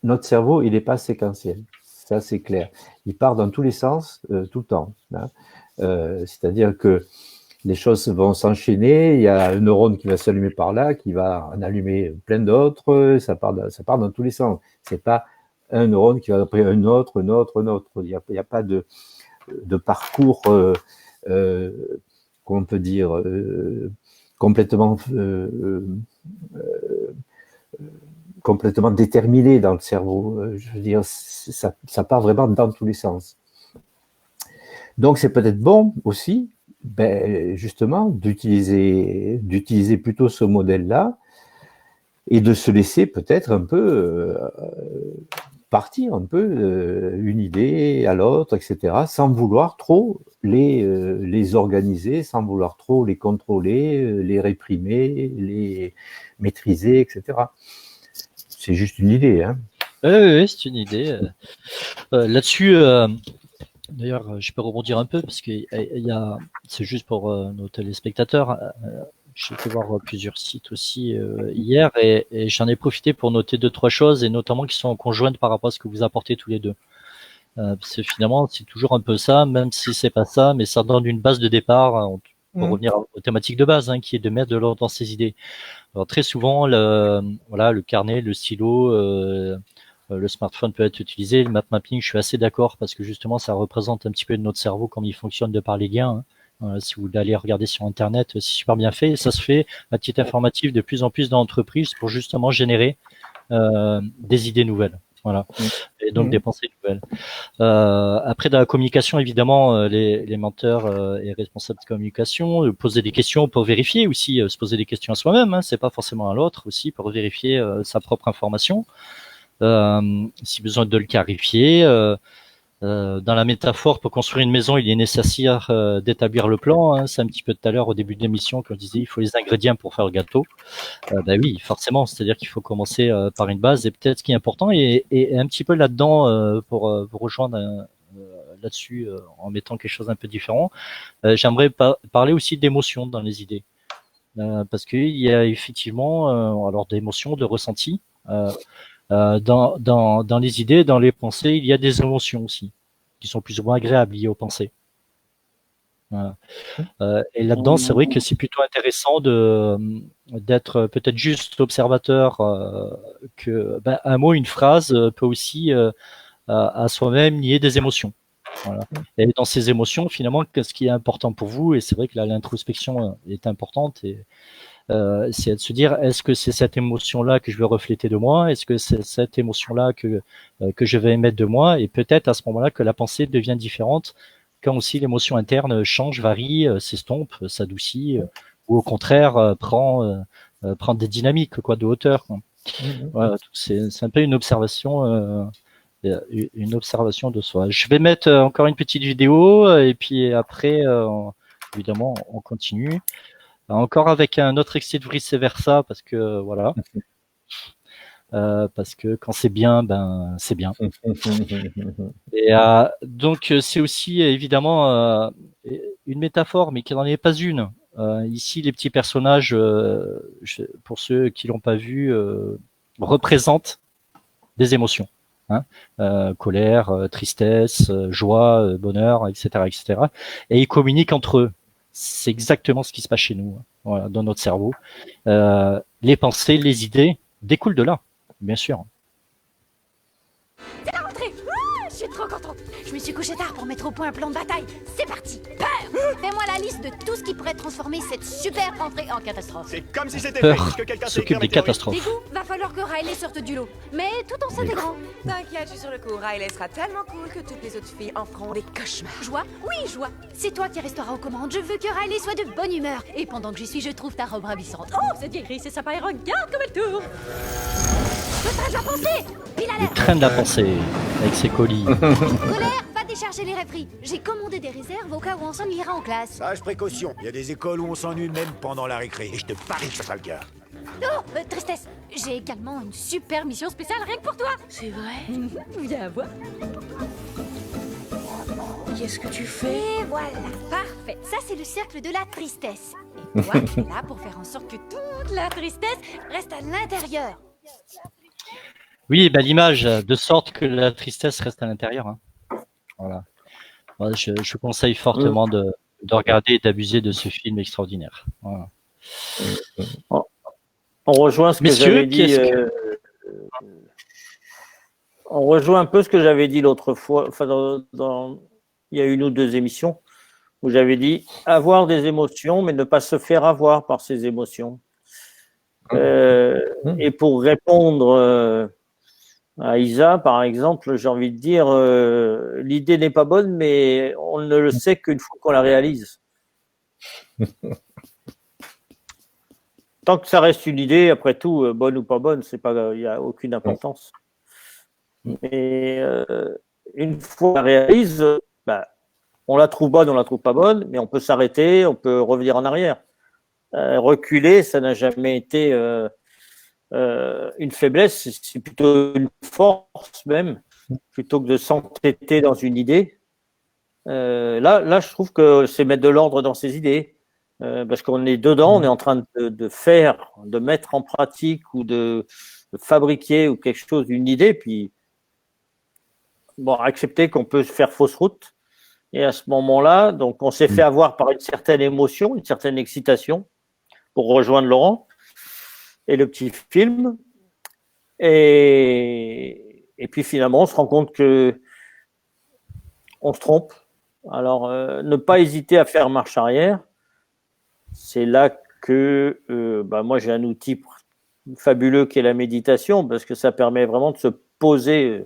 Notre cerveau, il n'est pas séquentiel, ça c'est clair. Il part dans tous les sens, tout le temps, hein. C'est-à-dire que les choses vont s'enchaîner, il y a un neurone qui va s'allumer par là, qui va en allumer plein d'autres, ça part dans tous les sens. C'est pas un neurone qui va après un autre. Il n'y a pas de parcours, qu'on peut dire, complètement déterminé dans le cerveau. Je veux dire, ça part vraiment dans tous les sens. Donc, c'est peut-être bon aussi, justement, d'utiliser plutôt ce modèle-là et de se laisser peut-être un peu partir un peu une idée à l'autre, etc., sans vouloir trop les organiser, sans vouloir trop les contrôler, les réprimer, les maîtriser, etc. C'est juste une idée, hein. Oui, c'est une idée. Là-dessus, d'ailleurs, je peux rebondir un peu parce que c'est juste pour nos téléspectateurs. J'ai été voir plusieurs sites aussi hier et j'en ai profité pour noter 2-3 choses et notamment qui sont conjointes par rapport à ce que vous apportez tous les deux. Parce que finalement, c'est toujours un peu ça, même si c'est pas ça, mais ça donne une base de départ pour revenir aux thématiques de base, hein, qui est de mettre de l'ordre dans ses idées. Alors très souvent, le carnet, le stylo, le smartphone peut être utilisé. Le map mapping, je suis assez d'accord parce que justement, ça représente un petit peu de notre cerveau, comme il fonctionne de par les liens, hein. Si vous allez regarder sur Internet, c'est super bien fait. Et ça se fait à titre informatif de plus en plus dans l'entreprise pour justement générer des idées nouvelles. Voilà. Et donc des pensées nouvelles. Après, dans la communication, évidemment, les menteurs et responsables de communication poser des questions pour vérifier aussi, se poser des questions à soi-même. Hein, c'est pas forcément à l'autre aussi pour vérifier sa propre information. Si besoin de le clarifier. Dans la métaphore, pour construire une maison, il est nécessaire d'établir le plan. Hein. C'est un petit peu tout à l'heure au début de l'émission quand je disais il faut les ingrédients pour faire le gâteau. Oui, forcément, c'est-à-dire qu'il faut commencer par une base et peut-être ce qui est important et un petit peu là-dedans pour vous rejoindre là-dessus en mettant quelque chose un peu différent. J'aimerais parler aussi d'émotions dans les idées parce qu'il y a effectivement alors d'émotions, de ressentis. Dans les idées, dans les pensées, il y a des émotions aussi, qui sont plus ou moins agréables liées aux pensées. Voilà. Et là-dedans, c'est vrai que c'est plutôt intéressant d'être peut-être juste observateur, que un mot, une phrase peut aussi à soi-même lier des émotions. Voilà. Et dans ces émotions, finalement, qu'est-ce qui est important pour vous? Et c'est vrai que là, l'introspection est importante et c'est de se dire est-ce que c'est cette émotion-là que je veux refléter de moi, est-ce que c'est cette émotion-là que je vais émettre de moi, et peut-être à ce moment-là que la pensée devient différente quand aussi l'émotion interne change, varie, s'estompe, s'adoucit, ou au contraire prend des dynamiques de hauteur, quoi. Voilà, c'est un peu une observation de soi. Je vais mettre encore une petite vidéo et puis après évidemment on continue. Encore avec un autre extrait de Vice Versa, parce que voilà. Parce que quand c'est bien, ben c'est bien. Et donc c'est aussi évidemment une métaphore, mais qui n'en est pas une. Ici, les petits personnages, pour ceux qui l'ont pas vu, représentent des émotions, hein, colère, tristesse, joie, bonheur, etc., etc. Et ils communiquent entre eux. C'est exactement ce qui se passe chez nous, voilà, dans notre cerveau. Les pensées, les idées découlent de là. Bien sûr. C'est la rentrée. Je suis trop contente. Je me suis couchée tard pour mettre au point un plan de bataille. C'est parti. Peur. Fais-moi la liste de tout ce qui pourrait transformer cette super rentrée en catastrophe. C'est comme si c'était Peur s'occupe des catastrophes. Dégoût, va falloir que Riley sorte du lot. Mais tout en s'intégrant. T'inquiète, je suis sur le coup. Riley sera tellement cool que toutes les autres filles en feront des cauchemars. Joie? Oui, Joie. C'est toi qui resteras aux commandes. Je veux que Riley soit de bonne humeur. Et pendant que j'y suis, je trouve ta robe ravissante. Oh, cette vieille c'est sympa et regarde comme elle tourne. Le train de la pensée. Pile à Le l'heure. train de la pensée, avec ses colis. Colère, va décharger les rêveries. J'ai commandé des réserves au cas où on s'ennuiera en classe. Sage précaution, il y a des écoles où on s'ennuie même pendant la récré. Et je te parie que c'est pas le cas. Oh, tristesse. J'ai également une super mission spéciale rien que pour toi. C'est vrai? Viens voir. Qu'est-ce que tu fais? Et voilà, parfait. Ça, c'est le cercle de la tristesse. Et toi, tu es là pour faire en sorte que toute la tristesse reste à l'intérieur. Oui, ben l'image, de sorte que la tristesse reste à l'intérieur. Hein. Voilà. Moi, je conseille fortement de regarder et d'abuser de ce film extraordinaire. Voilà. On rejoint ce que j'avais dit. On rejoint un peu ce que j'avais dit l'autre fois. Enfin, il y a une ou deux émissions où j'avais dit avoir des émotions, mais ne pas se faire avoir par ces émotions. Et pour répondre à Isa, par exemple, j'ai envie de dire l'idée n'est pas bonne, mais on ne le sait qu'une fois qu'on la réalise. Tant que ça reste une idée, après tout, bonne ou pas bonne, c'est pas, il n'y a aucune importance. Mais une fois qu'on la réalise, on la trouve bonne, on la trouve pas bonne, mais on peut s'arrêter, on peut revenir en arrière. Reculer, ça n'a jamais été une faiblesse, c'est plutôt une force même, plutôt que de s'entêter dans une idée. Là, je trouve que c'est mettre de l'ordre dans ses idées, parce qu'on est dedans, on est en train de faire, de mettre en pratique ou de fabriquer ou quelque chose, une idée, puis bon, accepter qu'on peut faire fausse route. Et à ce moment-là, donc on s'est fait avoir par une certaine émotion, une certaine excitation, pour rejoindre Laurent et le petit film. Et puis finalement, on se rend compte que on se trompe. Alors, ne pas hésiter à faire marche arrière. C'est là que moi, j'ai un outil fabuleux qui est la méditation, parce que ça permet vraiment de se poser.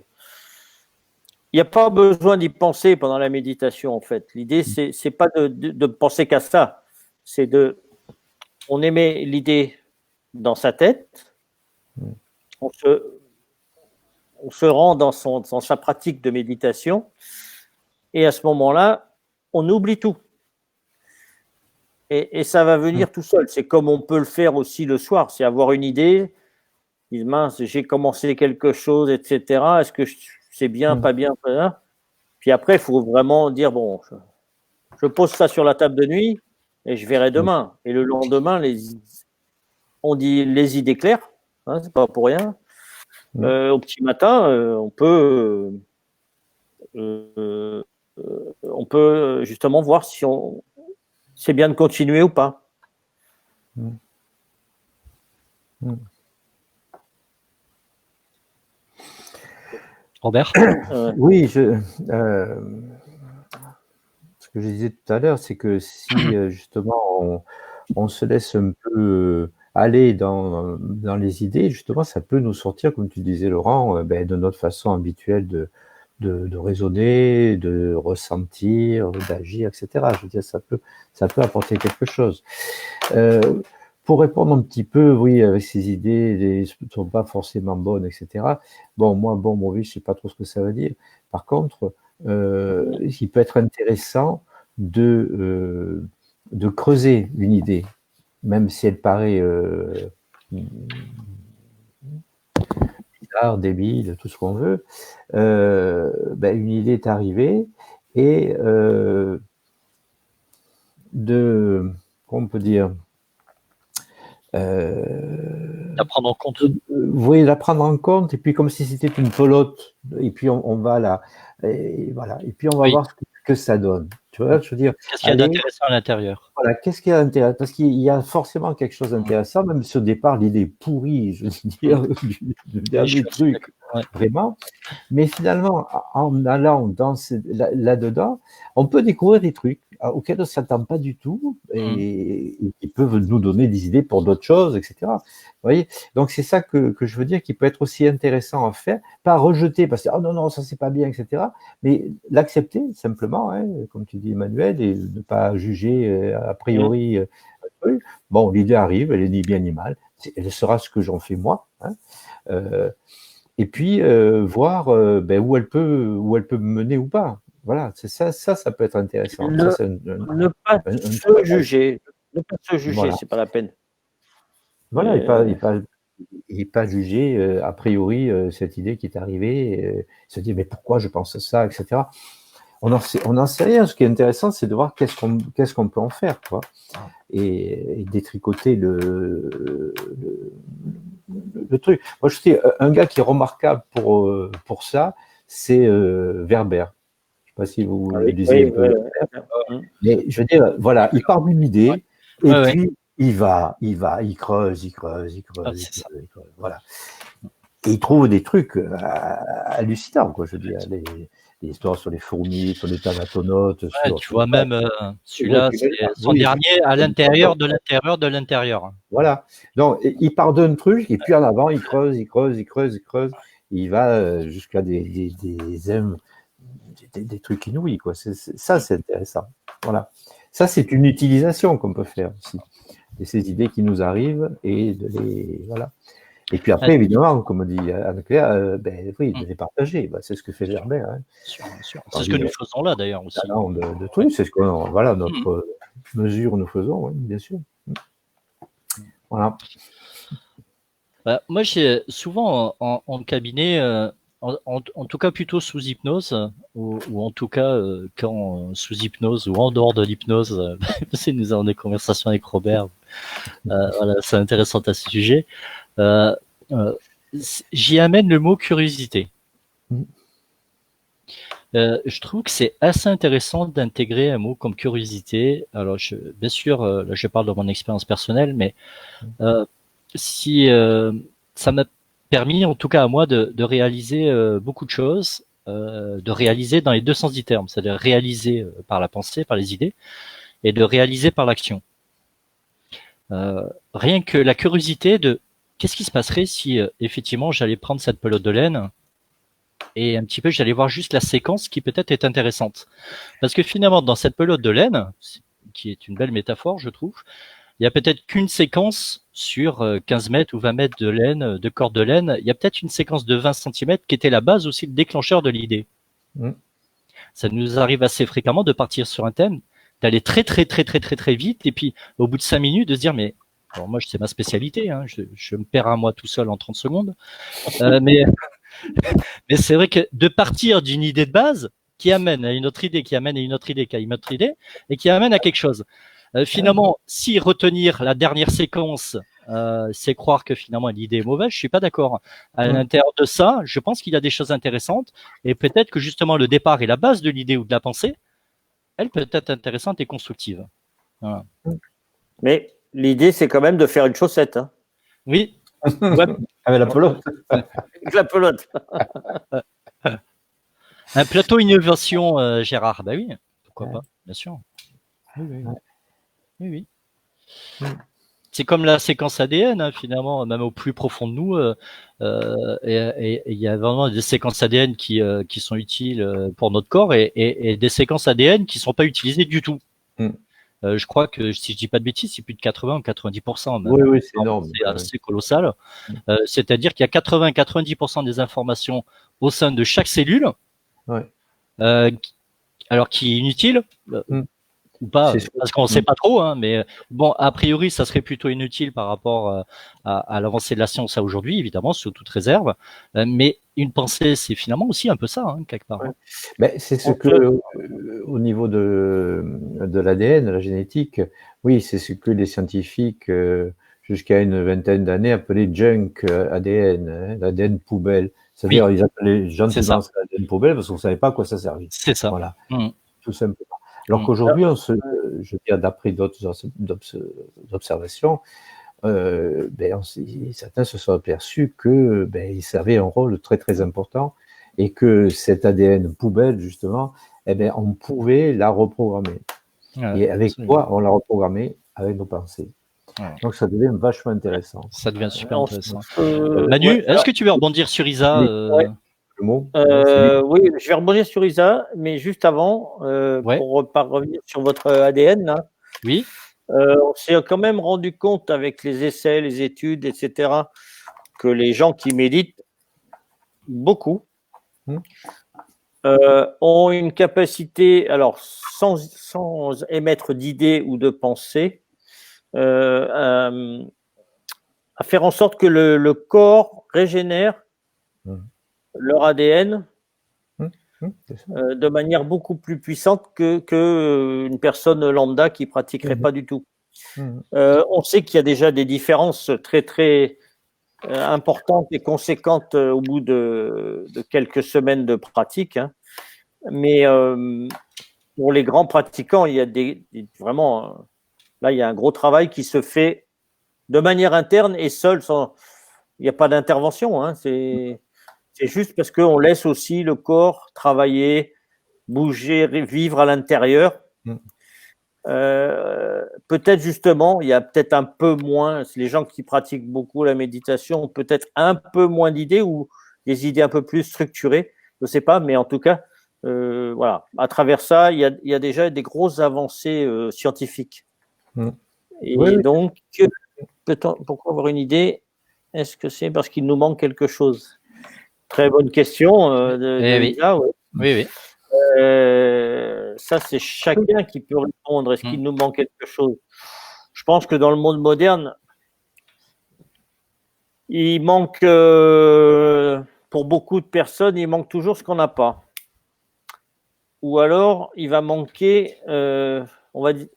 Il n'y a pas besoin d'y penser pendant la méditation, en fait. L'idée, c'est pas de penser qu'à ça. C'est on émet l'idée dans sa tête, on se rend dans sa pratique de méditation, et à ce moment-là, on oublie tout. Et ça va venir tout seul. C'est comme on peut le faire aussi le soir, c'est avoir une idée, dire mince, j'ai commencé quelque chose, etc. Est-ce que c'est bien, pas bien, pas bien? Puis après, il faut vraiment dire, bon, je pose ça sur la table de nuit et je verrai demain. Et le lendemain, on dit les idées claires, hein, c'est pas pour rien. Au petit matin, on peut justement voir si c'est bien de continuer ou pas. Robert? Oui, ce que je disais tout à l'heure, c'est que si justement on se laisse un peu aller dans les idées, justement, ça peut nous sortir, comme tu disais, Laurent, de notre façon habituelle de raisonner, de ressentir, d'agir, etc. Je veux dire, ça peut apporter quelque chose. Pour répondre un petit peu, oui, avec ces idées, ne sont pas forcément bonnes, etc. Bon, moi, mauvais, je sais pas trop ce que ça veut dire. Par contre, il peut être intéressant de creuser une idée. même si elle paraît bizarre, débile, tout ce qu'on veut, une idée est arrivée et comment on peut dire, la prendre en compte. Oui, la prendre en compte, et puis comme si c'était une pelote, et puis on va là, et voilà, et puis on va voir ce que ça donne. Tu vois, je veux dire. Qu'est-ce qu'il y a d'intéressant à l'intérieur? Voilà, qu'est-ce qu'il y a d'intéressant? Parce qu'il y a forcément quelque chose d'intéressant, même si au départ l'idée est pourrie, je veux dire, du dernier truc, vraiment. Mais finalement, en allant là-dedans, on peut découvrir des trucs auxquels on ne s'attend pas du tout et qui peuvent nous donner des idées pour d'autres choses, etc. Vous voyez? Donc c'est ça que je veux dire, qui peut être aussi intéressant à faire, pas rejeter parce que oh non, ça c'est pas bien, etc. Mais l'accepter simplement, hein, comme tu dis Emmanuel, et ne pas juger a priori. Bon, l'idée arrive, elle est ni bien ni mal, elle sera ce que j'en fais moi. Hein. Et puis voir où elle peut me mener ou pas. Voilà, c'est ça peut être intéressant. Ne pas se juger, voilà. C'est pas la peine. Voilà, et pas juger a priori cette idée qui est arrivée, se dire mais pourquoi je pense ça, etc. On n'en sait rien. Ce qui est intéressant, c'est de voir qu'est-ce qu'on peut en faire, quoi, et détricoter le truc. Moi, je sais, un gars qui est remarquable pour ça, c'est Werber. Je ne sais pas si vous le disiez un peu. Mais je veux dire, voilà, il part d'une idée, et puis il creuse. Voilà. Et il trouve des trucs hallucinants, quoi, je veux dire. Les histoires sur les fourmis, sur les thanatonautes. Tu vois, même celui-là, c'est son dernier à l'intérieur de l'intérieur. Voilà. Donc, il part d'un truc, et puis en avant, il creuse. Il va jusqu'à des trucs inouïs, quoi. Ça, c'est intéressant. Voilà. Ça, c'est une utilisation qu'on peut faire aussi. De ces idées qui nous arrivent et de les. Voilà. Et puis après, évidemment, comme dit Anne-Claire, de les partager. C'est ce que fait Germain. Hein. Bien sûr. C'est ce que nous faisons là, d'ailleurs, aussi. De trucs, c'est ce que, voilà, notre mesure, nous faisons, oui, bien sûr. Voilà. Moi, j'ai souvent en cabinet, en tout cas plutôt sous hypnose, ou en tout cas quand sous hypnose ou en dehors de l'hypnose, nous avons des conversations avec Robert. Voilà, c'est intéressant à ce sujet. J'y amène le mot curiosité. Je trouve que c'est assez intéressant d'intégrer un mot comme curiosité. Alors, bien sûr, là, je parle de mon expérience personnelle, mais si ça m'a permis, en tout cas à moi, de réaliser beaucoup de choses, de réaliser dans les deux sens du terme, c'est-à-dire réaliser par la pensée, par les idées, et de réaliser par l'action. Rien que la curiosité de qu'est-ce qui se passerait si effectivement j'allais prendre cette pelote de laine et un petit peu j'allais voir juste la séquence qui peut-être est intéressante. Parce que finalement dans cette pelote de laine, qui est une belle métaphore je trouve, il y a peut-être qu'une séquence sur 15 mètres ou 20 mètres de laine, de corde de laine, il y a peut-être une séquence de 20 cm qui était la base aussi, le déclencheur de l'idée. Ça nous arrive assez fréquemment de partir sur un thème, d'aller très vite et puis au bout de 5 minutes de se dire mais alors moi c'est ma spécialité, hein, je me perds à moi tout seul en 30 secondes, mais c'est vrai que de partir d'une idée de base qui amène à une autre idée, qui amène à une autre idée, qui a une autre idée et qui amène à quelque chose. Finalement, si retenir la dernière séquence, c'est croire que finalement l'idée est mauvaise, je suis pas d'accord. À l'intérieur de ça, je pense qu'il y a des choses intéressantes et peut-être que justement le départ et la base de l'idée ou de la pensée, elle peut être intéressante et constructive. Voilà. Mais l'idée, c'est quand même de faire une chaussette. Hein. Oui. Ouais. Avec la pelote. Avec la pelote. Un plateau innovation, Gérard. Bah oui, pourquoi pas, bien sûr. Oui. C'est comme la séquence ADN, hein, finalement, même au plus profond de nous. Et il y a vraiment des séquences ADN qui sont utiles pour notre corps et des séquences ADN qui sont pas utilisées du tout. Je crois que, si je dis pas de bêtises, c'est plus de 80 ou 90%. Même. Oui, c'est énorme. C'est assez colossal. C'est-à-dire qu'il y a 80-90% des informations au sein de chaque cellule, alors qui est inutile. ou pas, C'est sûr. parce qu'on ne sait pas trop, hein, mais bon, a priori, ça serait plutôt inutile par rapport à l'avancée de la science à aujourd'hui, évidemment, sous toute réserve. Mais une pensée, c'est finalement aussi un peu ça, hein, quelque part. Ouais. Ben, c'est ce que, au niveau de l'ADN, la génétique, oui, c'est ce que les scientifiques, jusqu'à une vingtaine d'années, appelaient junk ADN, hein, l'ADN poubelle. C'est-à-dire, Oui. ils appelaient C'est ça. gentiment ça l'ADN poubelle parce qu'on ne savait pas à quoi ça servait. C'est ça. Voilà, Mm. tout simplement. Alors qu'aujourd'hui, je veux dire, d'après d'autres observations, certains se sont aperçus que ils avaient un rôle très très important et que cet ADN poubelle, justement, on pouvait la reprogrammer. Ouais, Et avec absolument. quoi on l'a reprogrammée? Avec nos pensées. Ouais. Donc ça devient vachement intéressant. Ça devient super intéressant. Ouais, Manu, est-ce alors- que tu veux rebondir sur Isa Ouais. Le mot Oui, je vais rebondir sur Isa, mais juste avant, pour revenir sur votre ADN, là, Oui. on s'est quand même rendu compte avec les essais, les études, etc., que les gens qui méditent beaucoup ont une capacité, alors sans émettre d'idées ou de pensées, à faire en sorte que le corps régénère leur ADN de manière beaucoup plus puissante que une personne lambda qui pratiquerait pas du tout. On sait qu'il y a déjà des différences très très importantes et conséquentes au bout de quelques semaines de pratique, hein. Mais pour les grands pratiquants, il y a vraiment là il y a un gros travail qui se fait de manière interne et seul, il n'y a pas d'intervention, hein. C'est juste parce qu'on laisse aussi le corps travailler, bouger, vivre à l'intérieur. Peut-être justement, il y a peut-être un peu moins, les gens qui pratiquent beaucoup la méditation ont peut-être un peu moins d'idées ou des idées un peu plus structurées, je ne sais pas, mais en tout cas, voilà, à travers ça, il y a déjà des grosses avancées scientifiques. Et donc, pourquoi avoir une idée? Est-ce que c'est parce qu'il nous manque quelque chose? Très bonne question de Lisa, ouais. Oui. Ça, c'est chacun qui peut répondre. Est-ce qu'il nous manque quelque chose? Je pense que dans le monde moderne, il manque, pour beaucoup de personnes, il manque toujours ce qu'on n'a pas. Ou alors, il va manquer, on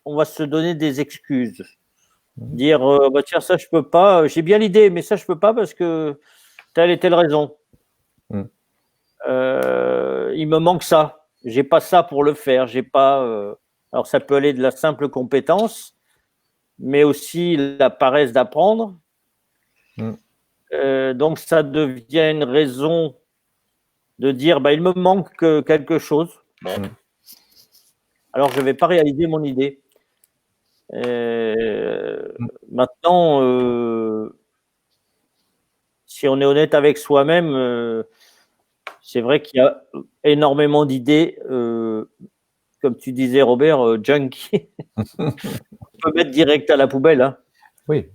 va se donner des excuses. Dire, tiens, ça, je peux pas. J'ai bien l'idée, mais ça, je peux pas parce que telle et telle raison. Il me manque ça. J'ai pas ça pour le faire. J'ai pas. Alors, ça peut aller de la simple compétence, mais aussi la paresse d'apprendre. Donc, ça devient une raison de dire, il me manque quelque chose. Alors, je vais pas réaliser mon idée. Maintenant, si on est honnête avec soi-même, c'est vrai qu'il y a énormément d'idées, comme tu disais Robert, junkie. On peut mettre direct à la poubelle, hein. Oui.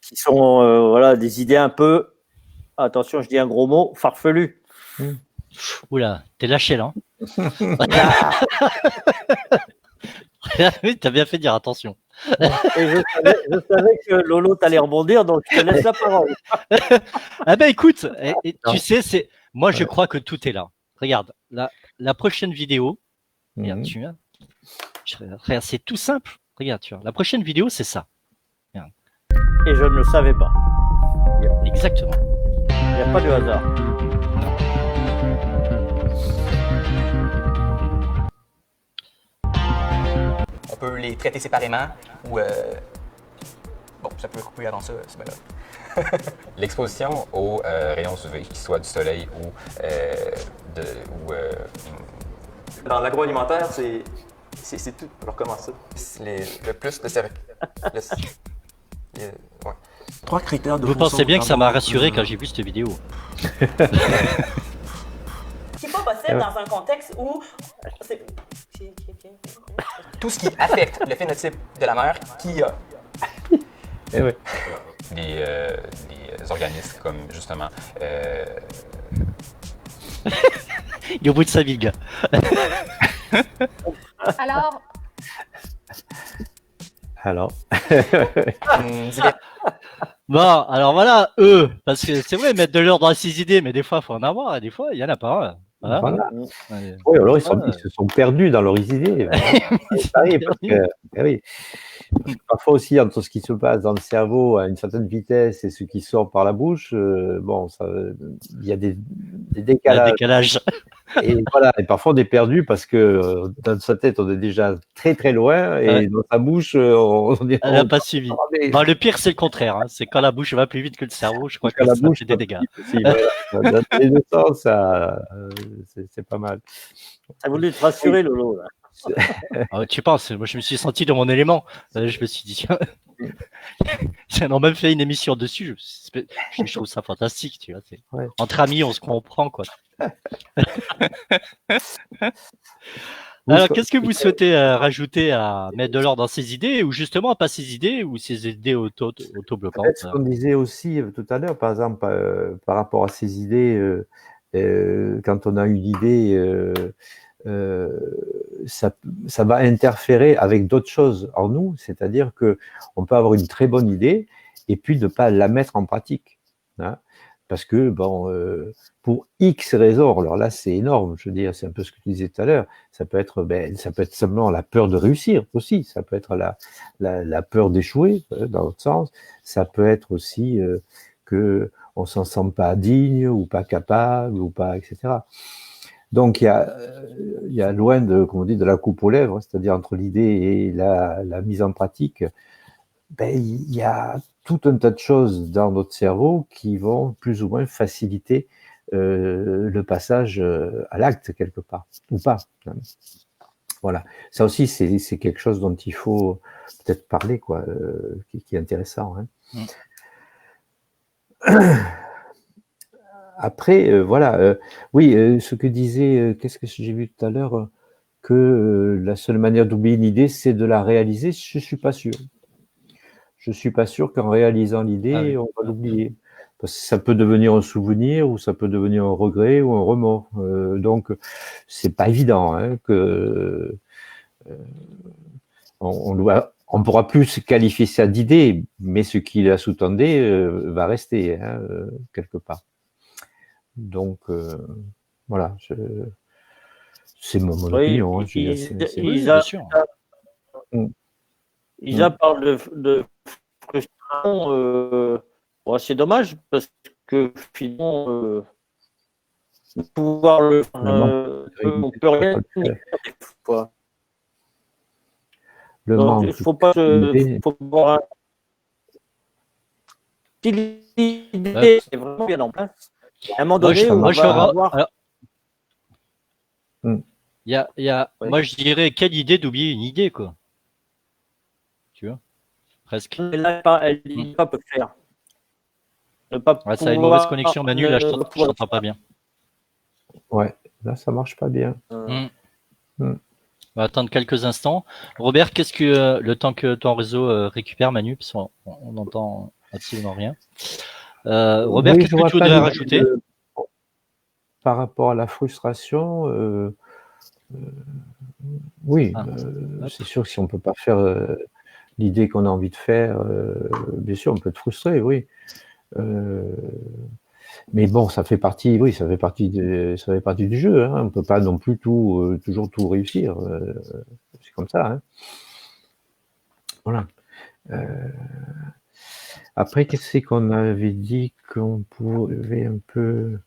Qui sont voilà, des idées un peu, attention, je dis un gros mot, farfelues. Oula, t'es lâché là. Oui, t'as bien fait de dire attention. Et je savais que Lolo t'allait rebondir, donc je te laisse la parole. Ah ben écoute, tu sais, moi je crois que tout est là. Regarde, la prochaine vidéo, regarde, regarde, c'est tout simple. Regarde, tu vois, la prochaine vidéo, c'est ça. Regarde. Et je ne le savais pas. Exactement. Il n'y a pas de hasard. On peut les traiter séparément ou bon, ça peut couper dans ça, c'est pas grave. L'exposition aux rayons UV, qu'ils soient du soleil ou Dans l'agroalimentaire, c'est tout. Alors comment ça? le plus de cercle. Ouais. 3 critères de Vous pensez bien que ça m'a rassuré quand j'ai vu cette vidéo. C'est pas possible dans un contexte où Tout ce qui affecte le phénotype de la mère qui a des organismes comme justement Il est au bout de sa vie, le gars. Alors, Alors. Bon, alors voilà, parce que c'est vrai, mettre de l'ordre dans ses idées, mais des fois, il faut en avoir, et des fois, il n'y en a pas. Voilà. Voilà. Oui, alors ils se sont perdus dans leurs idées. Ça arrive, parce que, oui. Parce que parfois aussi, entre ce qui se passe dans le cerveau à une certaine vitesse et ce qui sort par la bouche, il y a des décalages. Et voilà, et parfois on est perdu parce que dans sa tête, on est déjà très très loin et dans sa bouche, elle n'a pas suivi. Bon, le pire, c'est le contraire. Hein. C'est quand la bouche va plus vite que le cerveau, je crois que ça fait des dégâts. Aussi, voilà. Dans les deux sens, c'est pas mal. Ça voulu te rassurer, Lolo. Là. Ah, tu penses, moi je me suis senti dans mon élément. Je me suis dit, tiens, on a même fait une émission dessus. Je trouve ça fantastique, tu vois. Ouais. Entre amis, on se comprend, quoi. Alors, qu'est-ce que vous souhaitez rajouter à mettre de l'ordre dans ces idées, ou justement pas ces idées, ou ces idées auto-bloquantes? Ce qu'on disait aussi tout à l'heure, par exemple, par rapport à ces idées, quand on a une idée, ça va interférer avec d'autres choses en nous, c'est-à-dire qu'on peut avoir une très bonne idée et puis ne pas la mettre en pratique. Hein, parce que, pour X raisons, alors là c'est énorme, je veux dire, c'est un peu ce que tu disais tout à l'heure, ça peut être simplement la peur de réussir aussi, ça peut être la peur d'échouer, dans l'autre sens, ça peut être aussi qu'on ne s'en sent pas digne ou pas capable, ou pas, etc. Donc il y a loin de, comme on dit, de la coupe aux lèvres, c'est-à-dire entre l'idée et la mise en pratique, il y a tout un tas de choses dans notre cerveau qui vont plus ou moins faciliter le passage à l'acte quelque part, ou pas. Voilà. Ça aussi, c'est quelque chose dont il faut peut-être parler, quoi, qui est intéressant. Hein. Après, voilà. Oui, ce que disait, qu'est-ce que j'ai vu tout à l'heure, que la seule manière d'oublier une idée, c'est de la réaliser. Je suis pas sûr. Je suis pas sûr qu'en réalisant l'idée, on va l'oublier. Parce que ça peut devenir un souvenir, ou ça peut devenir un regret ou un remords. Donc, c'est pas évident, hein, que on pourra plus qualifier ça d'idée, mais ce qui la sous-tendait va rester, hein, quelque part. Donc, voilà, c'est mon opinion. Hein, Isa parle de frustration. C'est dommage parce que finalement, pouvoir on peut rien dire des fois. Donc, il faut pas faut voir si l'idée est vraiment bien en place. À un moment donné, moi je dirais, quelle idée d'oublier une idée, quoi. Tu vois, presque. Là, elle dit pas peut faire. Ça a une mauvaise connexion, Manu, là je t'entends pas bien. Ouais, là ça marche pas bien. On va attendre quelques instants. Robert, qu'est-ce que le temps que ton réseau récupère, Manu, parce qu'on n'entend absolument rien. Robert, qu'est-ce que tu voudrais rajouter par rapport à la frustration? Oui, c'est sûr que si on ne peut pas faire l'idée qu'on a envie de faire, bien sûr, on peut être frustré, oui. Mais bon, ça fait partie du jeu. Hein. On ne peut pas non plus toujours tout réussir. C'est comme ça. Hein. Voilà. Après, qu'est-ce qu'on avait dit qu'on pouvait un peu...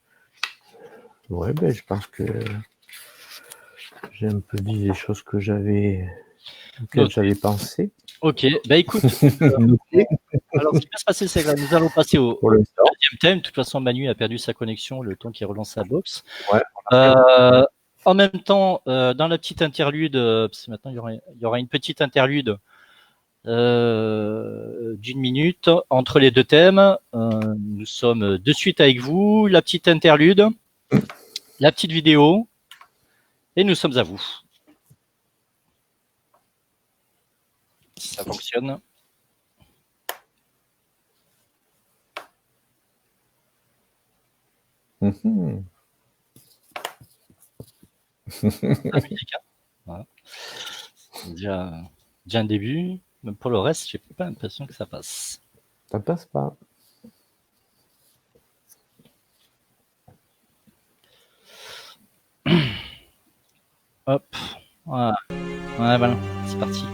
Ouais, je pense que j'ai un peu dit les choses auxquelles j'avais pensé. Ok, écoute, alors ce qui va se passer, c'est que nous allons passer au deuxième thème. De toute façon, Manu a perdu sa connexion le temps qu'il relance sa box. Ouais. En même temps, dans la petite interlude, parce que maintenant il y aura une petite interlude d'1 minute entre les deux thèmes. Nous sommes de suite avec vous, la petite interlude, la petite vidéo, et nous sommes à vous. Ça fonctionne. La musique, hein. Voilà. Déjà déjà un début, mais pour le reste, j'ai pas l'impression que ça passe. Ça passe pas. Hop, voilà. Ouais, voilà, c'est parti.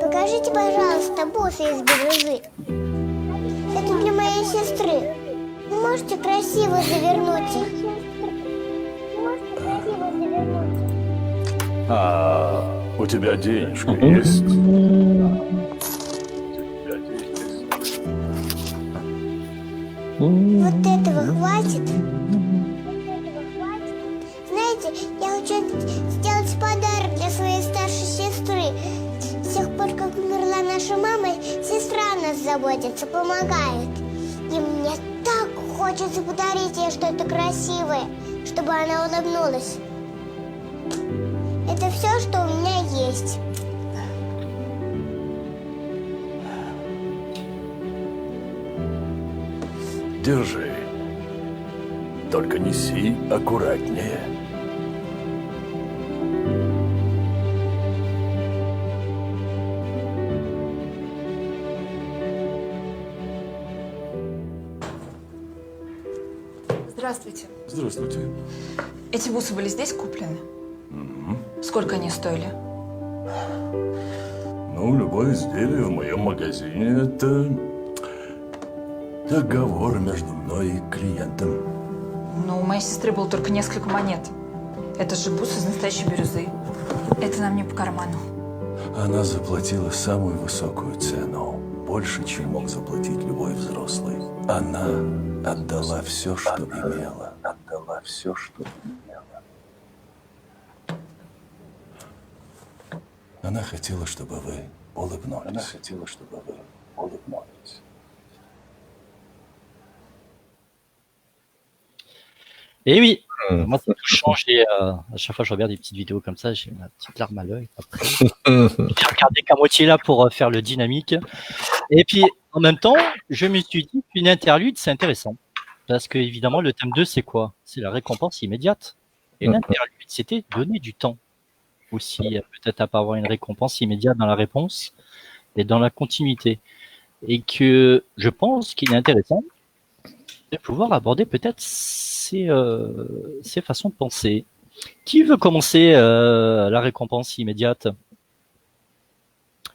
Покажите, пожалуйста, бусы из бирюзы. Это для моей сестры. Вы можете красиво завернуть их? А у тебя денежка есть? Вот этого хватит? Знаете, я хочу сделать подарок для своей старшей сестры. С тех пор, как умерла наша мама, сестра о нас заботится, помогает. И мне так хочется подарить ей что-то красивое, чтобы она улыбнулась. Это все, что у меня есть. Держи. Только неси аккуратнее. Здравствуйте. Здравствуйте. Эти бусы были здесь куплены? Сколько они стоили? Ну, любое изделие в моем магазине – это договор между мной и клиентом. Ну, у моей сестры было только несколько монет. Это же бусы из настоящей бирюзы. Это нам не по карману. Она заплатила самую высокую цену. Больше, чем мог заплатить любой взрослый. Она отдала все, что имела. Отдала все, что имела. Она хотела, чтобы вы улыбнулись. Она хотела, чтобы вы улыбнулись. Et oui, moi ça me change et à chaque fois que je regarde des petites vidéos comme ça, j'ai ma petite larme à l'œil. Après, j'ai regardé qu'à moitié là pour faire le dynamique. Et puis en même temps, je me suis dit qu'une interlude c'est intéressant. Parce que évidemment le thème 2 c'est quoi? C'est la récompense immédiate. Et l'interlude c'était donner du temps aussi, peut-être à pas avoir une récompense immédiate dans la réponse et dans la continuité. Et que je pense qu'il est intéressant de pouvoir aborder peut-être ces façons de penser. Qui veut commencer la récompense immédiate?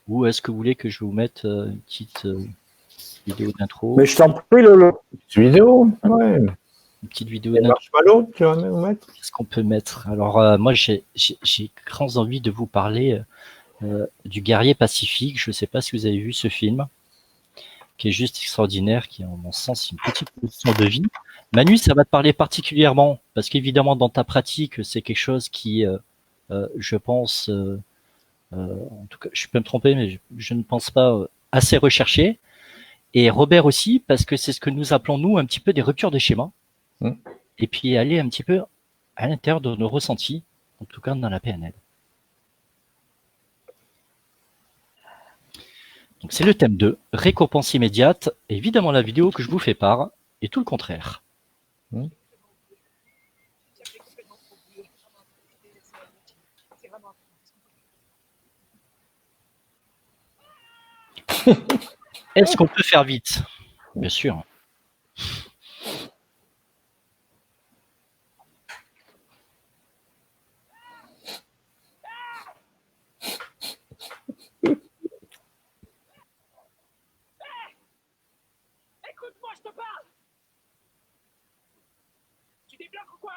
Ou est-ce que vous voulez que je vous mette une petite vidéo d'intro? Mais je t'en prie, Lolo. Petite vidéo, ouais. Une petite vidéo d'intro. Marshmallow, tu vas nous mettre? Qu'est-ce qu'on peut mettre? Alors, moi, j'ai grand envie de vous parler du Guerrier Pacifique. Je ne sais pas si vous avez vu ce film, qui est juste extraordinaire, qui est, en mon sens, une petite leçon de vie. Manu, ça va te parler particulièrement, parce qu'évidemment, dans ta pratique, c'est quelque chose qui, je pense, en tout cas, je peux me tromper, mais je ne pense pas assez recherché. Et Robert aussi, parce que c'est ce que nous appelons, nous, un petit peu des ruptures de schéma. Et puis aller un petit peu à l'intérieur de nos ressentis, en tout cas dans la PNL. Donc c'est le thème 2, récompense immédiate. Évidemment, la vidéo que je vous fais part est tout le contraire. Est-ce qu'on peut faire vite? Bien sûr. Écoute-moi, je te parle. Tu débloques ou quoi?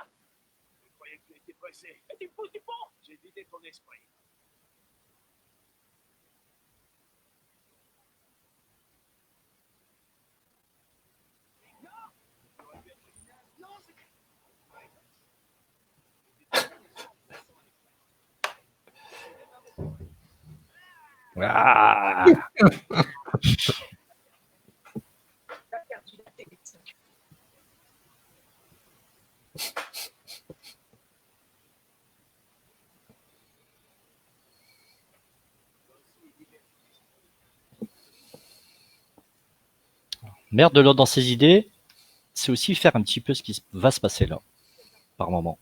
Je croyais que tu étais pressé. Et tu me pousses du pont? J'ai vidé ton esprit. Ah. Mettre de l'ordre dans ses idées, c'est aussi faire un petit peu ce qui va se passer là, par moment.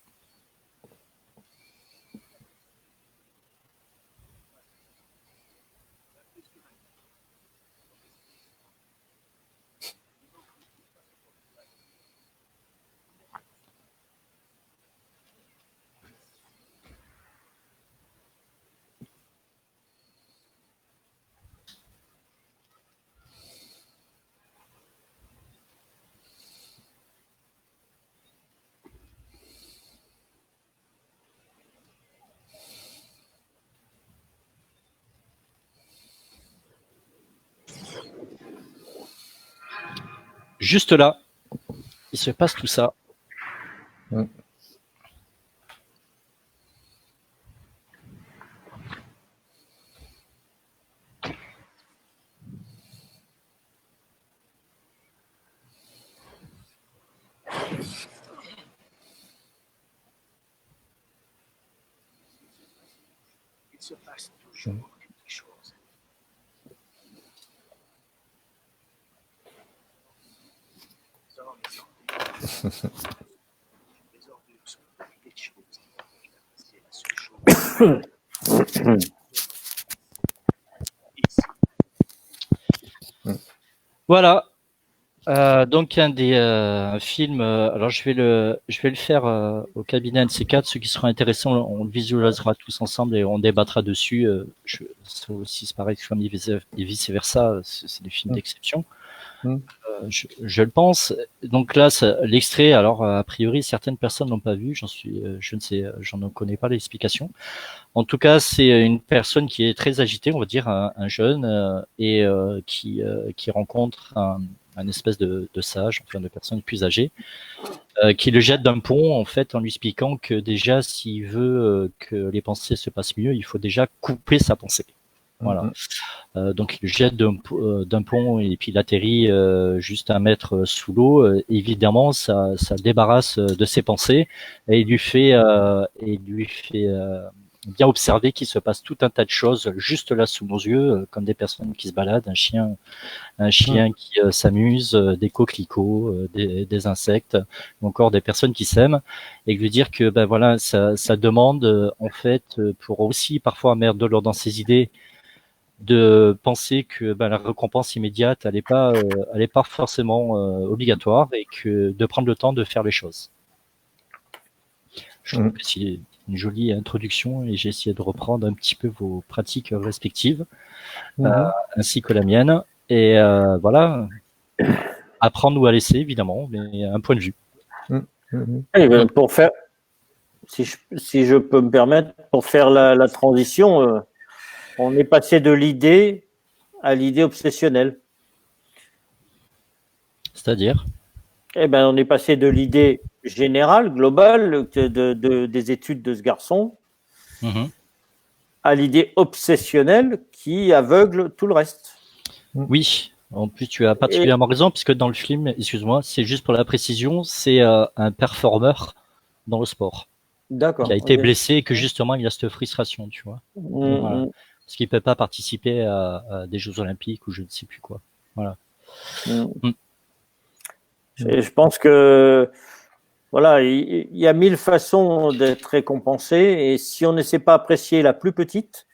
Juste là, il se passe tout ça. Il se passe toujours quelque chose. Sors les ordures. Les ordures sont des choses qui empêchent d'apprécier la seule chose. Voilà. Donc un film. Alors je vais le faire au cabinet de ces quatre. Ceux qui seront intéressés, on le visualisera tous ensemble et on débattra dessus. Ça aussi, c'est pareil comme et vice versa. C'est des films d'exception. Je le pense. Donc là, l'extrait. Alors a priori, certaines personnes l'ont pas vu. Je ne connais pas l'explication. En tout cas, c'est une personne qui est très agitée, on va dire un jeune, et qui rencontre un espèce de sage, enfin de personne plus âgée, qui le jette d'un pont en fait en lui expliquant que déjà s'il veut que les pensées se passent mieux, il faut déjà couper sa pensée. Voilà. Donc il le jette d'un pont et puis il atterrit juste 1 mètre sous l'eau. Évidemment, ça le débarrasse de ses pensées et il lui fait bien observer qu'il se passe tout un tas de choses juste là sous nos yeux, comme des personnes qui se baladent, un chien qui s'amuse, des coquelicots, des insectes, ou encore des personnes qui s'aiment, et lui dire que ben voilà, ça demande en fait pour aussi parfois mettre de l'ordre dans ses idées, de penser que ben, la récompense immédiate elle est pas forcément obligatoire, et que de prendre le temps de faire les choses. Je trouve que c'est une jolie introduction et j'ai essayé de reprendre un petit peu vos pratiques respectives, ainsi que la mienne. Et voilà, apprendre ou à laisser, évidemment, mais un point de vue. Et ben, pour faire, si je peux me permettre, pour faire la transition, on est passé de l'idée à l'idée obsessionnelle. C'est-à-dire? Eh ben, on est passé de l'idée générale, globale, des études de ce garçon, à l'idée obsessionnelle qui aveugle tout le reste. Oui, en plus tu as particulièrement raison, puisque dans le film, excuse-moi, c'est juste pour la précision, c'est un performeur dans le sport. D'accord. Qui a été blessé et que justement il a cette frustration, tu vois. Voilà. Parce qu'il peut pas participer à des Jeux Olympiques ou je ne sais plus quoi. Voilà. Je pense que voilà, il y a 1000 façons d'être récompensé, et si on ne sait pas apprécier la plus petite,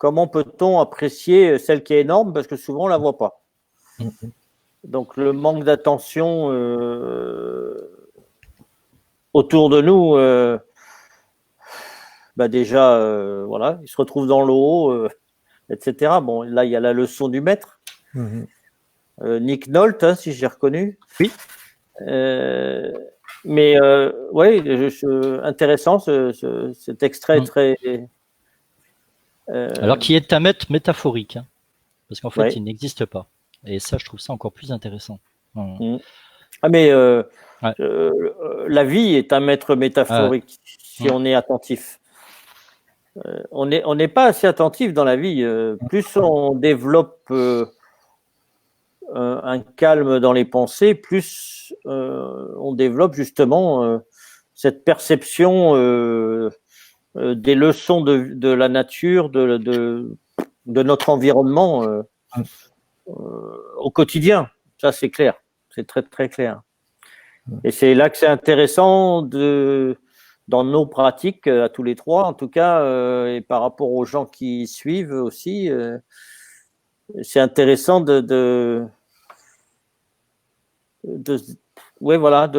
comment peut-on apprécier celle qui est énorme, parce que souvent on la voit pas. Donc le manque d'attention autour de nous, déjà, voilà, il se retrouve dans le haut, etc. Bon, là, il y a la leçon du maître. Nick Nolte, hein, si j'ai reconnu. Oui. Mais oui, intéressant cet extrait très. Alors qui est un maître métaphorique, hein, parce qu'en fait, Ouais. il n'existe pas. Et ça, je trouve ça encore plus intéressant. Ah, mais la vie est un maître métaphorique si on est attentif. On n'est pas assez attentif dans la vie. Plus on développe un calme dans les pensées, plus on développe justement cette perception des leçons de la nature, de notre environnement au quotidien. Ça, c'est clair. C'est très, très clair. Et c'est là que c'est intéressant dans nos pratiques, à tous les trois, en tout cas, et par rapport aux gens qui suivent aussi, c'est intéressant voilà,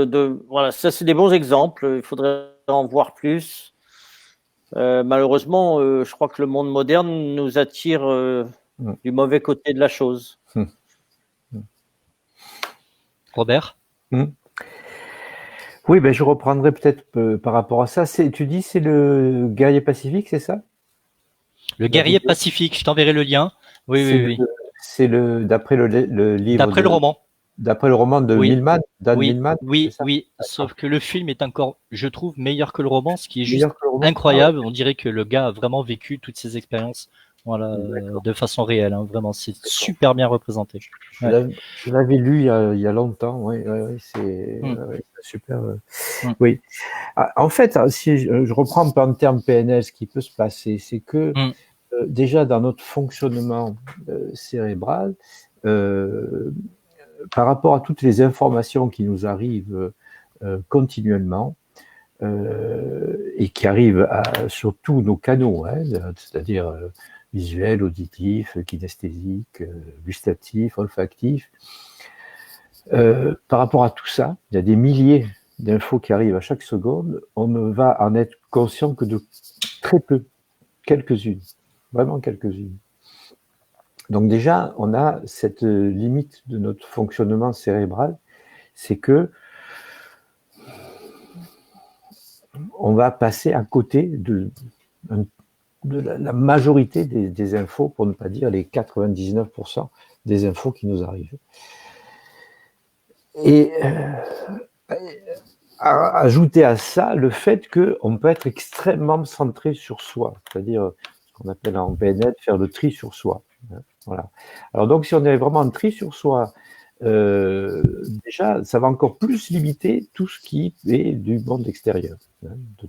ça c'est des bons exemples. Il faudrait en voir plus. Malheureusement, je crois que le monde moderne nous attire du mauvais côté de la chose. Robert? Oui, ben je reprendrai peut-être par rapport à ça. Tu dis c'est le guerrier pacifique, c'est ça? Le guerrier pacifique, je t'enverrai le lien. Oui. C'est d'après le livre. D'après le roman. D'après le roman de Millman, Dan Millman. Oui. Sauf que le film est encore, je trouve, meilleur que le roman, ce qui est juste incroyable. On dirait que le gars a vraiment vécu toutes ces expériences, voilà, de façon réelle. Hein. Vraiment, c'est super bien représenté. Je l'avais lu il y a longtemps. Oui, c'est super. Oui. En fait, si je reprends en termes PNL, ce qui peut se passer, c'est que déjà dans notre fonctionnement cérébral, par rapport à toutes les informations qui nous arrivent continuellement et qui arrivent sur tous nos canaux, hein, c'est-à-dire visuel, auditif, kinesthésique, gustatif, olfactif, par rapport à tout ça, il y a des milliers d'infos qui arrivent à chaque seconde, on ne va en être conscient que de très peu, quelques-unes, vraiment quelques-unes. Donc déjà, on a cette limite de notre fonctionnement cérébral, c'est que on va passer à côté de la majorité des infos, pour ne pas dire les 99% des infos qui nous arrivent. Et ajouter à ça le fait qu'on peut être extrêmement centré sur soi, c'est-à-dire ce qu'on appelle en PNL faire le tri sur soi. Voilà. Alors donc si on est vraiment en tri sur soi, déjà ça va encore plus limiter tout ce qui est du monde extérieur, hein, de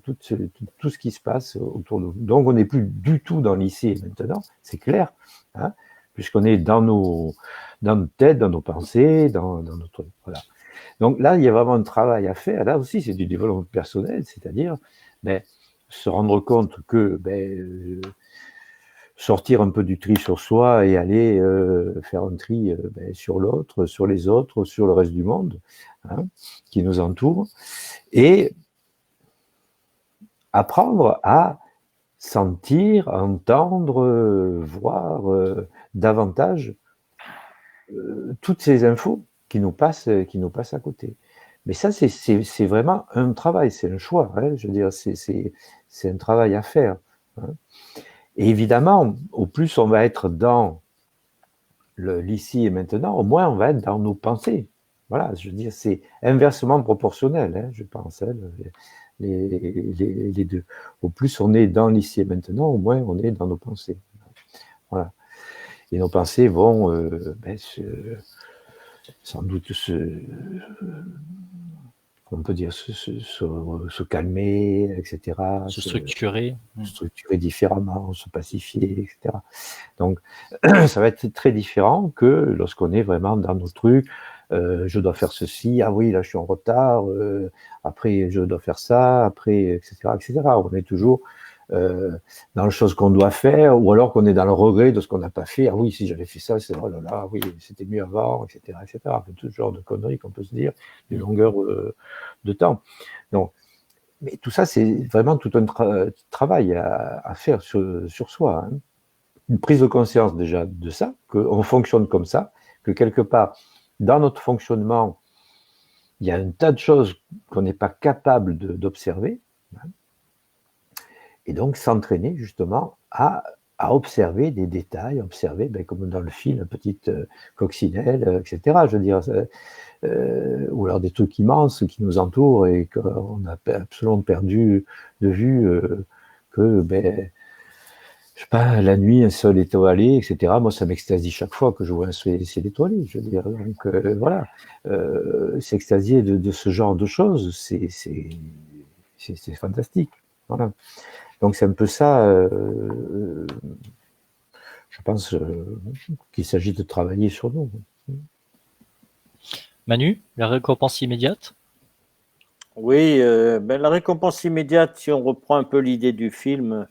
tout ce qui se passe autour de nous. Donc on n'est plus du tout dans l'ici et maintenant, c'est clair, hein, puisqu'on est dans notre tête, dans nos pensées, dans notre... Voilà. Donc là, il y a vraiment un travail à faire. Là aussi, c'est du développement personnel, c'est-à-dire se rendre compte que sortir un peu du tri sur soi et aller faire un tri sur l'autre, sur les autres, sur le reste du monde, hein, qui nous entoure, et apprendre à sentir, entendre, voir davantage toutes ces infos qui nous passent à côté. Mais ça, c'est vraiment un travail, c'est un choix. Hein, je veux dire, c'est un travail à faire. Hein. Et évidemment, au plus on va être dans l'ici et maintenant, au moins on va être dans nos pensées. Voilà, je veux dire, c'est inversement proportionnel, hein, je pense, hein, les deux. Au plus on est dans l'ici et maintenant, au moins on est dans nos pensées. Voilà. Et nos pensées vont sans doute on peut dire se calmer, etc. Se structurer. Structurer différemment, se pacifier, etc. Donc, ça va être très différent que lorsqu'on est vraiment dans nos trucs. Je dois faire ceci, ah oui, là je suis en retard, après je dois faire ça, après, etc., etc. On est toujours dans les choses qu'on doit faire, ou alors qu'on est dans le regret de ce qu'on n'a pas fait. Ah oui, si j'avais fait ça, c'est oh là là, oui, c'était mieux avant, etc., etc. Tout ce genre de conneries qu'on peut se dire, des longueurs de temps. Donc, mais tout ça, c'est vraiment tout un travail à faire sur soi. Hein. Une prise de conscience déjà de ça, qu'on fonctionne comme ça, que quelque part, dans notre fonctionnement, il y a un tas de choses qu'on n'est pas capable d'observer. Hein. Et donc, s'entraîner justement à observer des détails, observer, comme dans le film, petite coccinelle, etc. Je veux dire, ou alors des trucs immenses qui nous entourent et qu'on a absolument perdu de vue que, je sais pas, la nuit, un sol étoilé, etc. Moi, ça m'extasie chaque fois que je vois un sol étoilé. Je veux dire, donc voilà, s'extasier de ce genre de choses, c'est fantastique. Voilà. Donc c'est un peu ça, je pense qu'il s'agit de travailler sur nous. Manu, la récompense immédiate? Oui, la récompense immédiate, si on reprend un peu l'idée du film,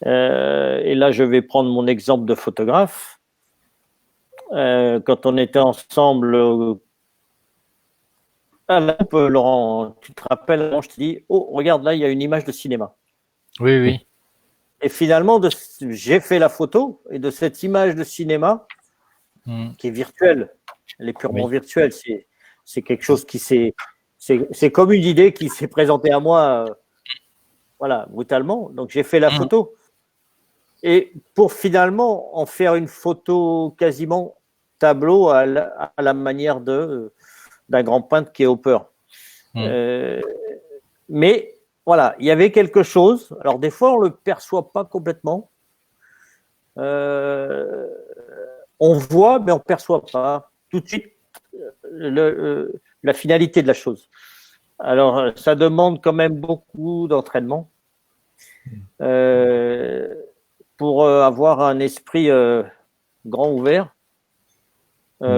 et là je vais prendre mon exemple de photographe. Quand on était ensemble à la lampe, Laurent, tu te rappelles, je te dis, oh regarde là, il y a une image de cinéma. Oui, oui. Et finalement, j'ai fait la photo, et de cette image de cinéma, qui est virtuelle, elle est purement virtuelle, c'est quelque chose qui c'est comme une idée qui s'est présentée à moi, voilà, brutalement. Donc j'ai fait la photo. Et pour finalement en faire une photo quasiment tableau à la manière d'un grand peintre qui est Hopper. Mais voilà, il y avait quelque chose. Alors des fois, on le perçoit pas complètement. On voit, mais on perçoit pas tout de suite la finalité de la chose. Alors, ça demande quand même beaucoup d'entraînement pour avoir un esprit grand ouvert,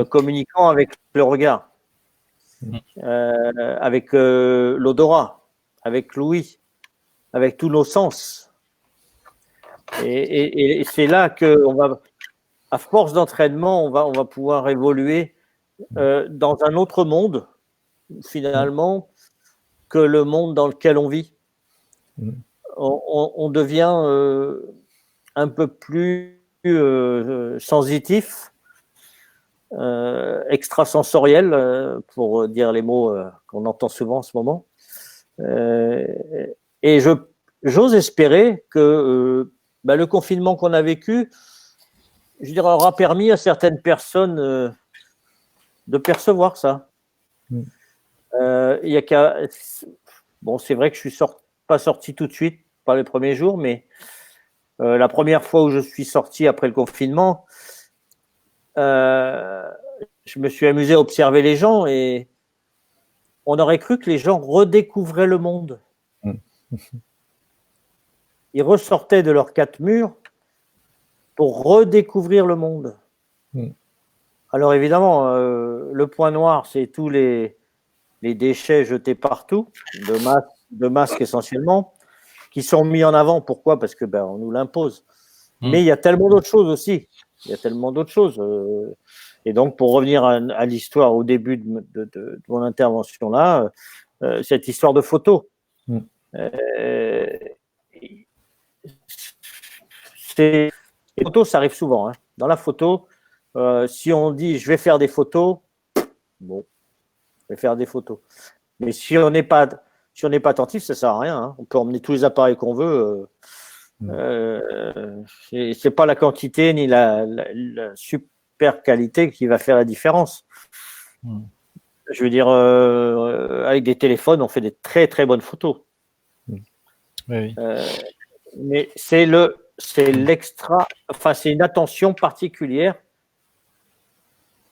communiquant avec le regard, avec l'odorat, avec l'ouïe, avec tous nos sens. Et c'est là qu'on va, à force d'entraînement, on va pouvoir évoluer dans un autre monde, finalement, que le monde dans lequel on vit. On devient un peu plus sensitif, extrasensoriel, pour dire les mots qu'on entend souvent en ce moment. Et j'ose espérer que le confinement qu'on a vécu, je dirais, aura permis à certaines personnes de percevoir ça. Bon, c'est vrai que je suis pas sorti tout de suite, pas les premiers jours, mais la première fois où je suis sorti après le confinement, je me suis amusé à observer les gens et on aurait cru que les gens redécouvraient le monde. Ils ressortaient de leurs quatre murs pour redécouvrir le monde. Alors évidemment, le point noir, c'est tous les déchets jetés partout, de masques essentiellement, qui sont mis en avant. Pourquoi? Parce que on nous l'impose. Mais il y a tellement d'autres choses aussi. Il y a tellement d'autres choses. Et donc, pour revenir à l'histoire au début de mon intervention là, cette histoire de photo. Les photos, ça arrive souvent. Hein. Dans la photo, si on dit je vais faire des photos, bon, je vais faire des photos. Mais si on n'est pas attentif, ça sert à rien. Hein. On peut emmener tous les appareils qu'on veut. C'est pas la quantité ni la super qualité qui va faire la différence. Je veux dire, avec des téléphones, on fait des très très bonnes photos. Oui. Mais c'est l'extra, enfin c'est une attention particulière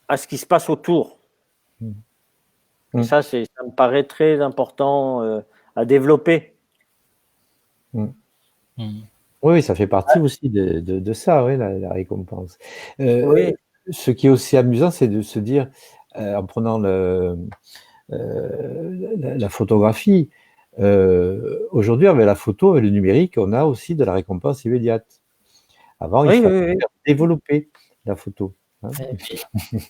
à ce qui se passe autour. Et ça me paraît très important à développer. Oui, ça fait partie aussi de ça, oui, la récompense. Oui. Ce qui est aussi amusant, c'est de se dire, en prenant la photographie, Aujourd'hui, avec la photo, avec le numérique, on a aussi de la récompense immédiate. Avant, il fallait développer la photo. Hein.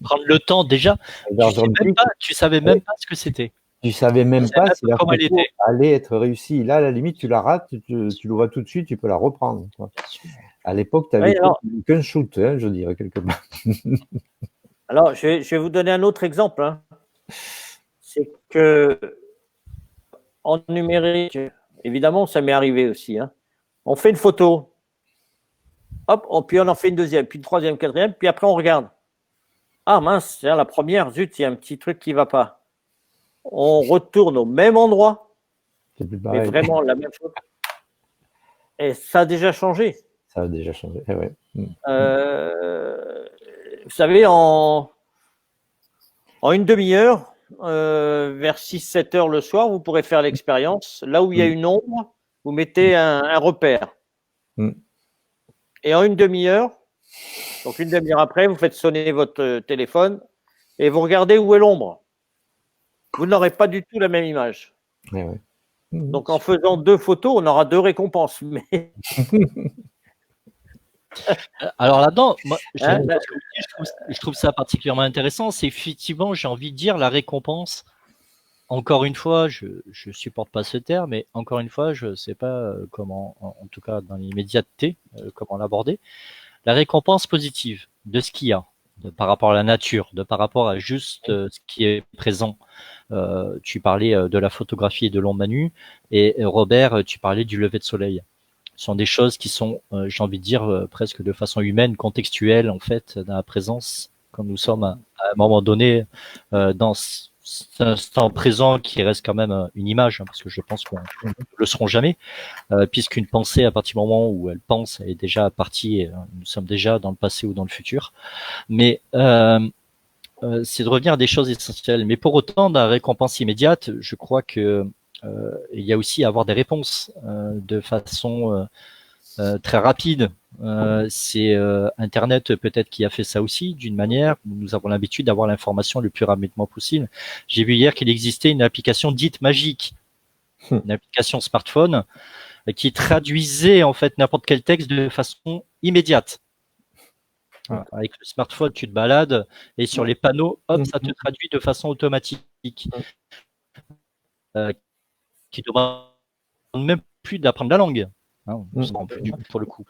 Prendre le temps déjà. Tu savais même pas ce que c'était. Tu savais même pas si la comment elle photo était. allait être réussie. Là, à la limite, tu la rates, tu le vois tout de suite, tu peux la reprendre. Quoi. À l'époque, tu n'avais qu'un shoot, hein, je dirais, quelque part. Alors, je vais vous donner un autre exemple. Hein. C'est que en numérique, évidemment, ça m'est arrivé aussi. Hein. On fait une photo, hop, puis on en fait une deuxième, puis une troisième, quatrième, puis après on regarde. Ah mince, la première, zut, il y a un petit truc qui ne va pas. On retourne au même endroit, mais vraiment la même chose. Et ça a déjà changé. Ça a déjà changé, ouais. Vous savez, en une demi-heure, vers 6-7 heures le soir, vous pourrez faire l'expérience. Là où il y a une ombre, vous mettez un repère. Et en une demi-heure, donc une demi-heure après, vous faites sonner votre téléphone et vous regardez où est l'ombre. Vous n'aurez pas du tout la même image. Donc en faisant 2 photos, on aura 2 récompenses. Mais... Alors là-dedans, moi, je trouve ça particulièrement intéressant. C'est effectivement, j'ai envie de dire, la récompense. Encore une fois, je supporte pas ce terme, mais encore une fois, je sais pas comment, en tout cas dans l'immédiateté, comment l'aborder. La récompense positive de ce qu'il y a, par rapport à la nature, par rapport à juste ce qui est présent. Tu parlais de la photographie et de l'ombre Manu, et Robert, tu parlais du lever de soleil. Ce sont des choses qui sont, j'ai envie de dire, presque de façon humaine, contextuelle, en fait, dans la présence, quand nous sommes à un moment donné dans cet instant présent qui reste quand même une image, hein, parce que je pense qu'on ne le seront jamais, puisqu'une pensée, à partir du moment où elle pense, elle est déjà partie, et, nous sommes déjà dans le passé ou dans le futur. Mais c'est de revenir à des choses essentielles. Mais pour autant, dans la récompense immédiate, je crois que il y a aussi à avoir des réponses de façon très rapide. C'est Internet peut-être qui a fait ça aussi d'une manière où nous avons l'habitude d'avoir l'information le plus rapidement possible. J'ai vu hier qu'il existait une application dite magique, une application smartphone qui traduisait en fait n'importe quel texte de façon immédiate. Voilà. Avec le smartphone, tu te balades et sur les panneaux, hop, ça te traduit de façon automatique. Qui ne demande même plus d'apprendre la langue. Hein, pour le coup.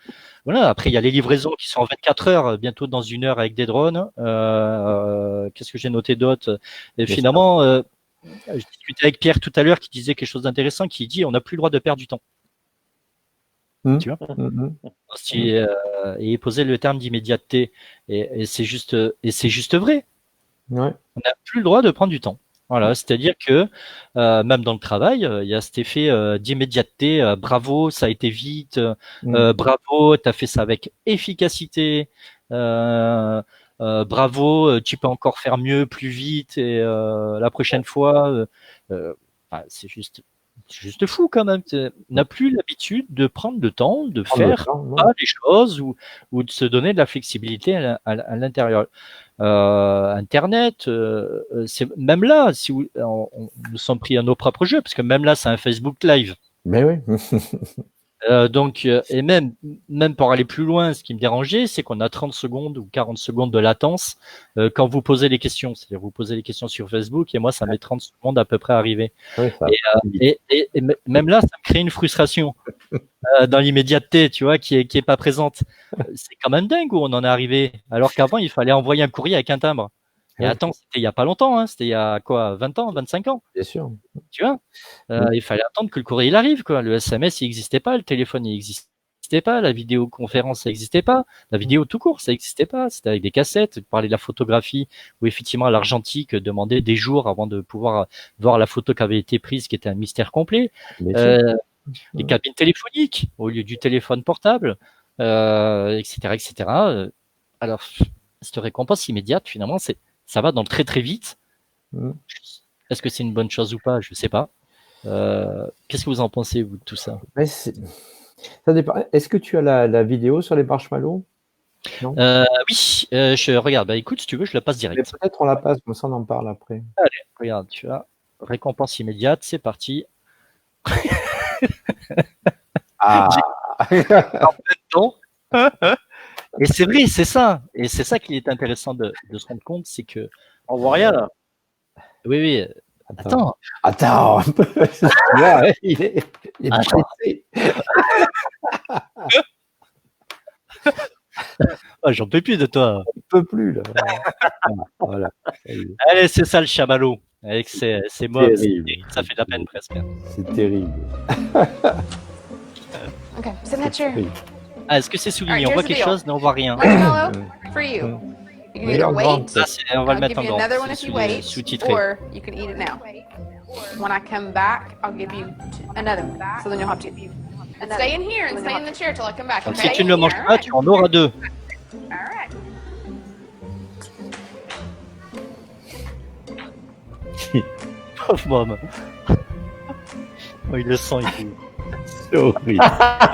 Voilà. Après, il y a les livraisons qui sont en 24 heures, bientôt dans 1 heure avec des drones. Qu'est-ce que j'ai noté d'autre? Et finalement, je discutais avec Pierre tout à l'heure qui disait quelque chose d'intéressant, qui dit on n'a plus le droit de perdre du temps. Tu vois et il posait le terme d'immédiateté. Et c'est juste vrai. Ouais. On n'a plus le droit de prendre du temps. Voilà, c'est-à-dire que même dans le travail, il y a cet effet d'immédiateté. Bravo, ça a été vite. Bravo, tu as fait ça avec efficacité. Bravo, tu peux encore faire mieux, plus vite. Et la prochaine fois, c'est juste fou quand même. On n'a plus l'habitude de prendre le temps de faire les choses ou de se donner de la flexibilité à l'intérieur. Internet, c'est même là, si nous sommes pris à nos propres jeux, parce que même là, c'est un Facebook Live. Mais oui. Donc, et même pour aller plus loin, ce qui me dérangeait, c'est qu'on a 30 secondes ou 40 secondes de latence quand vous posez les questions. C'est-à-dire, vous posez les questions sur Facebook et moi, ça met 30 secondes à peu près à arriver. Oui, et même là, ça me crée une frustration dans l'immédiateté, tu vois, qui est pas présente. C'est quand même dingue où on en est arrivé. Alors qu'avant, il fallait envoyer un courrier avec un timbre. Et attends, c'était il y a pas longtemps, hein, c'était il y a quoi, 20 ans, 25 ans. Bien sûr. Tu vois, il fallait attendre que le courrier il arrive, quoi. Le SMS, il n'existait pas, le téléphone, il n'existait pas, la vidéoconférence, ça n'existait pas, la vidéo tout court, ça n'existait pas. C'était avec des cassettes. Parler de la photographie, où effectivement l'argentique demandait des jours avant de pouvoir voir la photo qui avait été prise, qui était un mystère complet. Les cabines téléphoniques au lieu du téléphone portable, etc., etc. Alors, cette récompense immédiate, finalement, ça va dans le très très vite. Est-ce que c'est une bonne chose ou pas? Je sais pas. Qu'est-ce que vous en pensez, vous, de tout ça? Ça dépend. Est-ce que tu as la vidéo sur les marshmallows? Non. Oui, je regarde. Bah écoute, si tu veux, je la passe direct. Mais peut-être on la passe, comme ça on en parle après. Allez, regarde, tu as récompense immédiate, c'est parti. Ah. En même temps. Et c'est vrai, c'est ça. Et c'est ça qui est intéressant de se rendre compte, c'est que. On voit rien là. Oui, oui. Attends. Attends. Ouais, il est pressé. Oh, j'en peux plus de toi. On peut plus là. Voilà. Allez, c'est ça le chamallow. Avec ses mobs, ça fait de la peine presque. C'est terrible. Okay, sit in that chair. Ah, est-ce que c'est souligné? Alright, On voit here's the quelque deal. chose, mais on voit rien. Marshmallow, for you. You can Oui, either en grand. wait, Ça, on va le I'll mettre give en you grand. another one if C'est you wait, sous-titré. or you can eat it now. When I come back, I'll give you another one. So then you'll have to and stay in here and stay in the chair till I come back. Donc, Okay? si tu ne le manges pas, tu en auras deux. Alright. Pauvre môme. Oh, il le sent et tout. C'est horrible.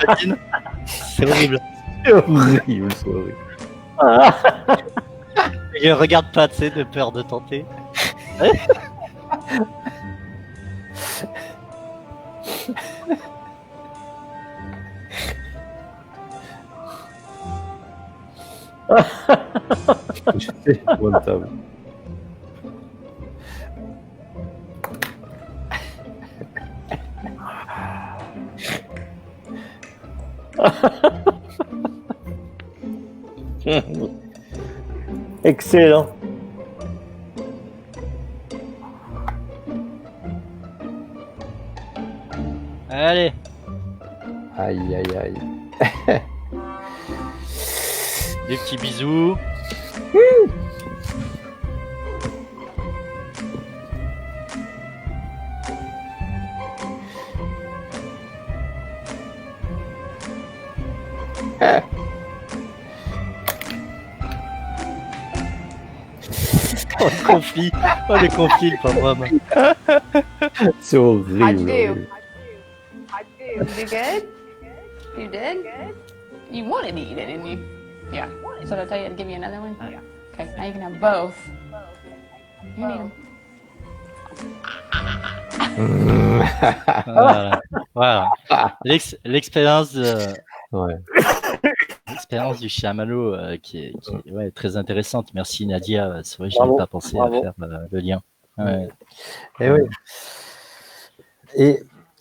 Imagine. C'est horrible. C'est horrible, c'est horrible. Il regarde pas, tu sais, de peur de tenter. C'est épouvantable. Excellent. Allez. Aïe, aïe, aïe. Des petits bisous. Oh, le conflit. Oh, le conflit, le pauvre homme. C'est horrible. How'd you do? horrible. You do good? You did? You wanted to eat it, didn't you? Yeah. So did I tell you to give you another one? Yeah. Okay, now you can have both. You need them. Voilà. Voilà. L'expérience Ouais. l'expérience du chamallow qui est ouais, très intéressante. Merci Nadia. C'est vrai, je Bravo, n'avais pas pensé bravo. à faire le lien. Ouais. Et oui.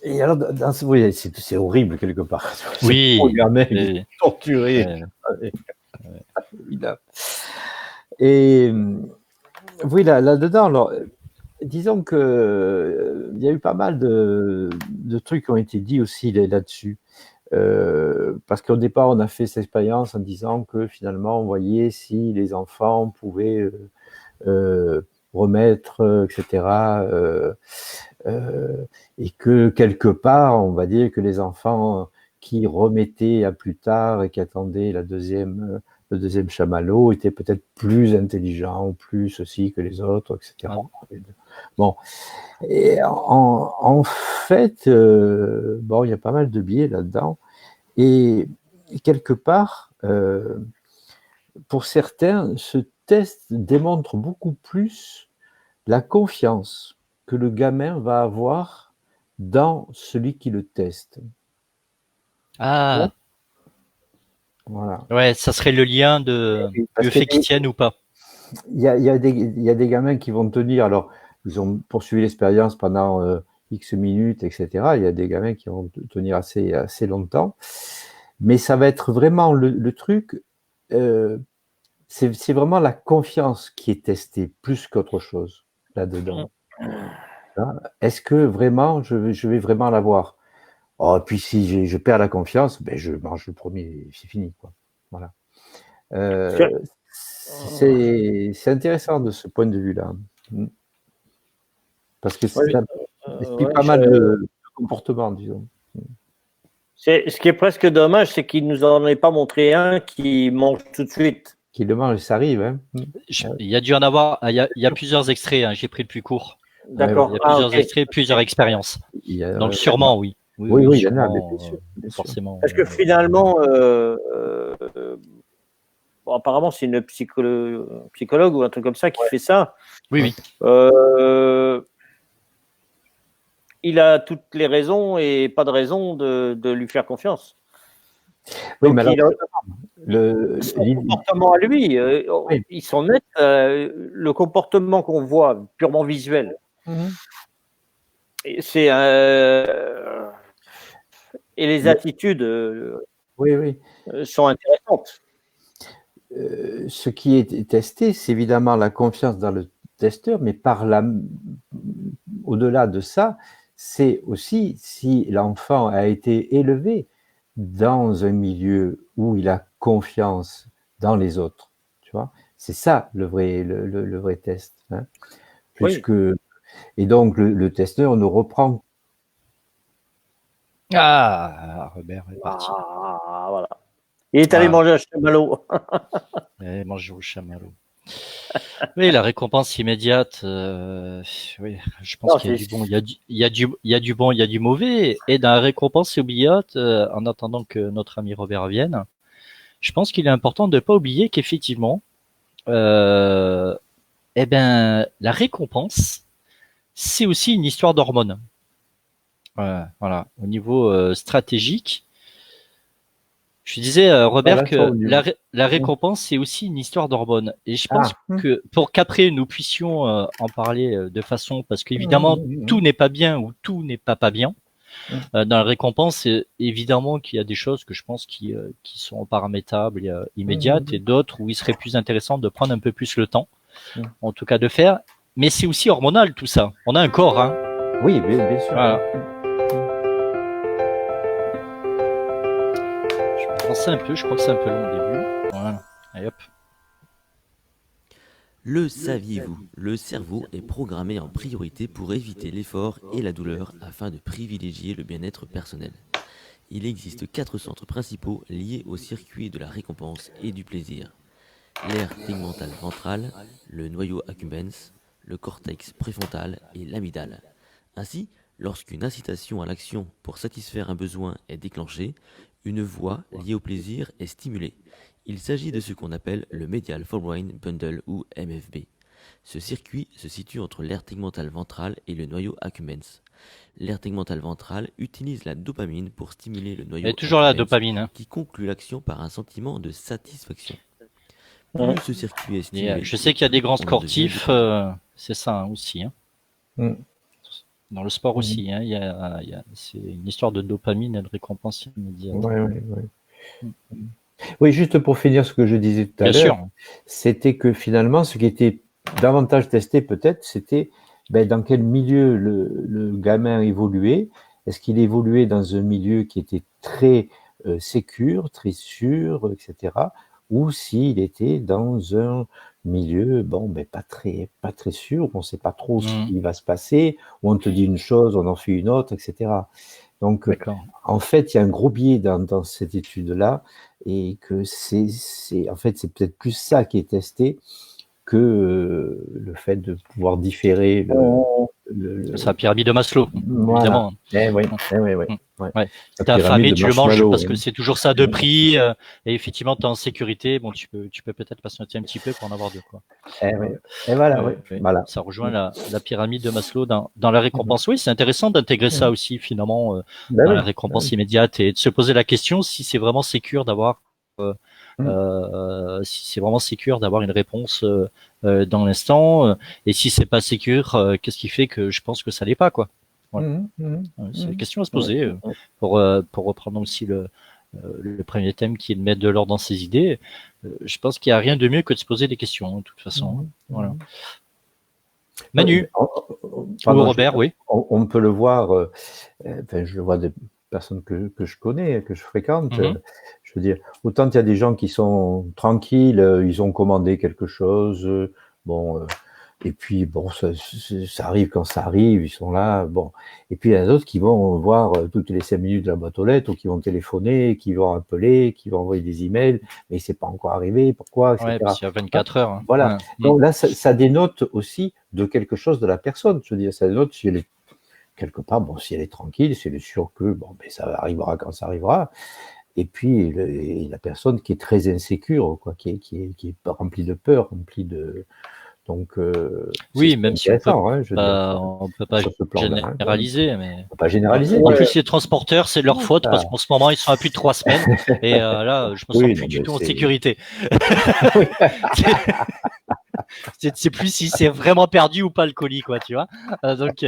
Et alors, oui, c'est horrible quelque part. Oui. Ce gamin, il Oui. est torturé. Ouais. Évidemment. Et oui, là-dedans, alors, disons que il y a eu pas mal de trucs qui ont été dits aussi là-dessus. Parce qu'au départ, on a fait cette expérience en disant que finalement, on voyait si les enfants pouvaient remettre, etc. Et que quelque part, on va dire que les enfants qui remettaient à plus tard et qui attendaient le deuxième chamallow étaient peut-être plus intelligents ou plus ceci que les autres, etc. Bon, et en fait, bon, il y a pas mal de biais là-dedans. Et quelque part, pour certains, ce test démontre beaucoup plus la confiance que le gamin va avoir dans celui qui le teste. Ah. Voilà. Ouais, ça serait le lien de Parce le fait que- qu'ils tiennent ou pas. Il y a des gamins qui vont tenir, alors ils ont poursuivi l'expérience pendant X minutes, etc. Il y a des gamins qui vont tenir assez longtemps. Mais ça va être vraiment le truc, c'est vraiment la confiance qui est testée plus qu'autre chose là-dedans. Hein, est-ce que vraiment je vais vraiment l'avoir? Oh, et puis si je perds la confiance, ben je mange le premier, c'est fini, quoi. Voilà. C'est intéressant de ce point de vue-là. Parce que ça explique pas mal de comportements, disons. Ce qui est presque dommage, c'est qu'il nous en ait pas montré un qui mange tout de suite. Qui le mange, ça arrive. Hein. Il y a dû en avoir. Il y a plusieurs extraits. Hein, j'ai pris le plus court. D'accord. Il y a plusieurs extraits, plusieurs expériences. Donc sûrement, oui. Oui, il y en a, sûrement, bien sûr. Forcément. Parce que finalement, bon, apparemment, c'est une psychologue ou un truc comme ça qui fait ça. Oui, oui. il a toutes les raisons et pas de raison de lui faire confiance. Oui, Donc, mais alors, son comportement à lui, ils sont nets. Le comportement qu'on voit purement visuel, c'est et les attitudes sont intéressantes. Ce qui est testé, c'est évidemment la confiance dans le testeur, mais au-delà de ça, c'est aussi si l'enfant a été élevé dans un milieu où il a confiance dans les autres, tu vois. C'est ça le vrai test. Hein. Et donc le testeur ne reprend. Robert est parti. Voilà. Il est allé manger un chamallow. Il mange au chamallow. Oui, la récompense immédiate. Oui, je pense qu'il y a du bon, il y a du bon, il y a du mauvais. Et dans la récompense immédiate, en attendant que notre ami Robert vienne, je pense qu'il est important de ne pas oublier qu'effectivement, la récompense, c'est aussi une histoire d'hormones. Voilà, au niveau stratégique. Je disais, Robert, que la récompense, c'est aussi une histoire d'hormones. Et je pense que pour qu'après nous puissions en parler de façon, parce qu'évidemment, tout n'est pas bien ou tout n'est pas bien. Dans la récompense, évidemment qu'il y a des choses que je pense qui sont paramétrables immédiates et d'autres où il serait plus intéressant de prendre un peu plus le temps, en tout cas de faire. Mais c'est aussi hormonal tout ça. On a un corps, hein. Oui, bien sûr. Voilà. Je crois que c'est un peu long au début. Voilà. Allez hop. Le saviez-vous? Le cerveau est programmé en priorité pour éviter l'effort et la douleur afin de privilégier le bien-être personnel. Il existe 4 centres principaux liés au circuit de la récompense et du plaisir. L'aire tegmentale ventrale, le noyau accumbens, le cortex préfrontal et l'amygdale. Ainsi, lorsqu'une incitation à l'action pour satisfaire un besoin est déclenchée, une voie liée au plaisir est stimulée. Il s'agit de ce qu'on appelle le Medial Forebrain Bundle ou MFB. Ce circuit se situe entre l'aire tegmentale ventrale et le noyau accumbens. L'aire tegmentale ventrale utilise la dopamine pour stimuler le noyau toujours la accumbens, dopamine, hein. qui conclut l'action par un sentiment de satisfaction. Plus ce circuit est stimulé, Je sais qu'il y a des grands sportifs, c'est ça hein, aussi. Hein. Dans le sport aussi, hein, c'est une histoire de dopamine et de récompense immédiate. Oui, juste pour finir ce que je disais tout à l'heure, c'était que finalement, ce qui était davantage testé peut-être, c'était dans quel milieu le gamin évoluait. Est-ce qu'il évoluait dans un milieu qui était très sécure, très sûr, etc., ou s'il était dans un milieu, pas très sûr, on ne sait pas trop ce qui va se passer, où on te dit une chose, on en fait une autre, etc. Donc, en fait, il y a un gros biais dans cette étude-là, et que c'est peut-être plus ça qui est testé que le fait de pouvoir différer C'est la pyramide de Maslow, évidemment. Oui. T'es affamé, tu le manges parce que c'est toujours ça de prix. Et effectivement, t'es en sécurité. Bon, tu peux peut-être patienter un petit peu pour en avoir deux, quoi. Voilà. Ça rejoint la pyramide de Maslow dans la récompense. Oui, c'est intéressant d'intégrer ça aussi, finalement, dans la récompense immédiate et de se poser la question si c'est vraiment sécure d'avoir si c'est vraiment sécure d'avoir une réponse dans l'instant et si c'est pas sécure, qu'est-ce qui fait que je pense que ça l'est pas, quoi. Voilà. C'est une question à se poser pour reprendre aussi le premier thème qui est de mettre de l'ordre dans ses idées. Je pense qu'il n'y a rien de mieux que de se poser des questions, de toute façon. Voilà. Manu ou Robert, oui. On peut le voir, je le vois des personnes que je connais, que je fréquente. Je veux dire, autant il y a des gens qui sont tranquilles, ils ont commandé quelque chose, et puis ça arrive quand ça arrive, ils sont là, Et puis il y en a d'autres qui vont voir toutes les 5 minutes la boîte aux lettres, ou qui vont téléphoner, qui vont appeler, qui vont envoyer des emails, mais c'est pas encore arrivé, pourquoi, etc. Ouais, parce qu'il y a 24 heures. Hein. Voilà. Donc là, ça dénote aussi de quelque chose de la personne. Je veux dire, ça dénote si elle est quelque part, si elle est tranquille, si elle est sûre que ça arrivera quand ça arrivera. Et puis la personne qui est très insécure, quoi, qui est remplie de peur, remplie de Donc, oui, même si on peut on peut pas généraliser, mais pas généraliser. En plus, les transporteurs, c'est leur faute parce qu'en ce moment, ils sont à plus de 3 semaines et là, je me sens plus du tout en sécurité. C'est plus si c'est vraiment perdu ou pas le colis, quoi, tu vois. Donc,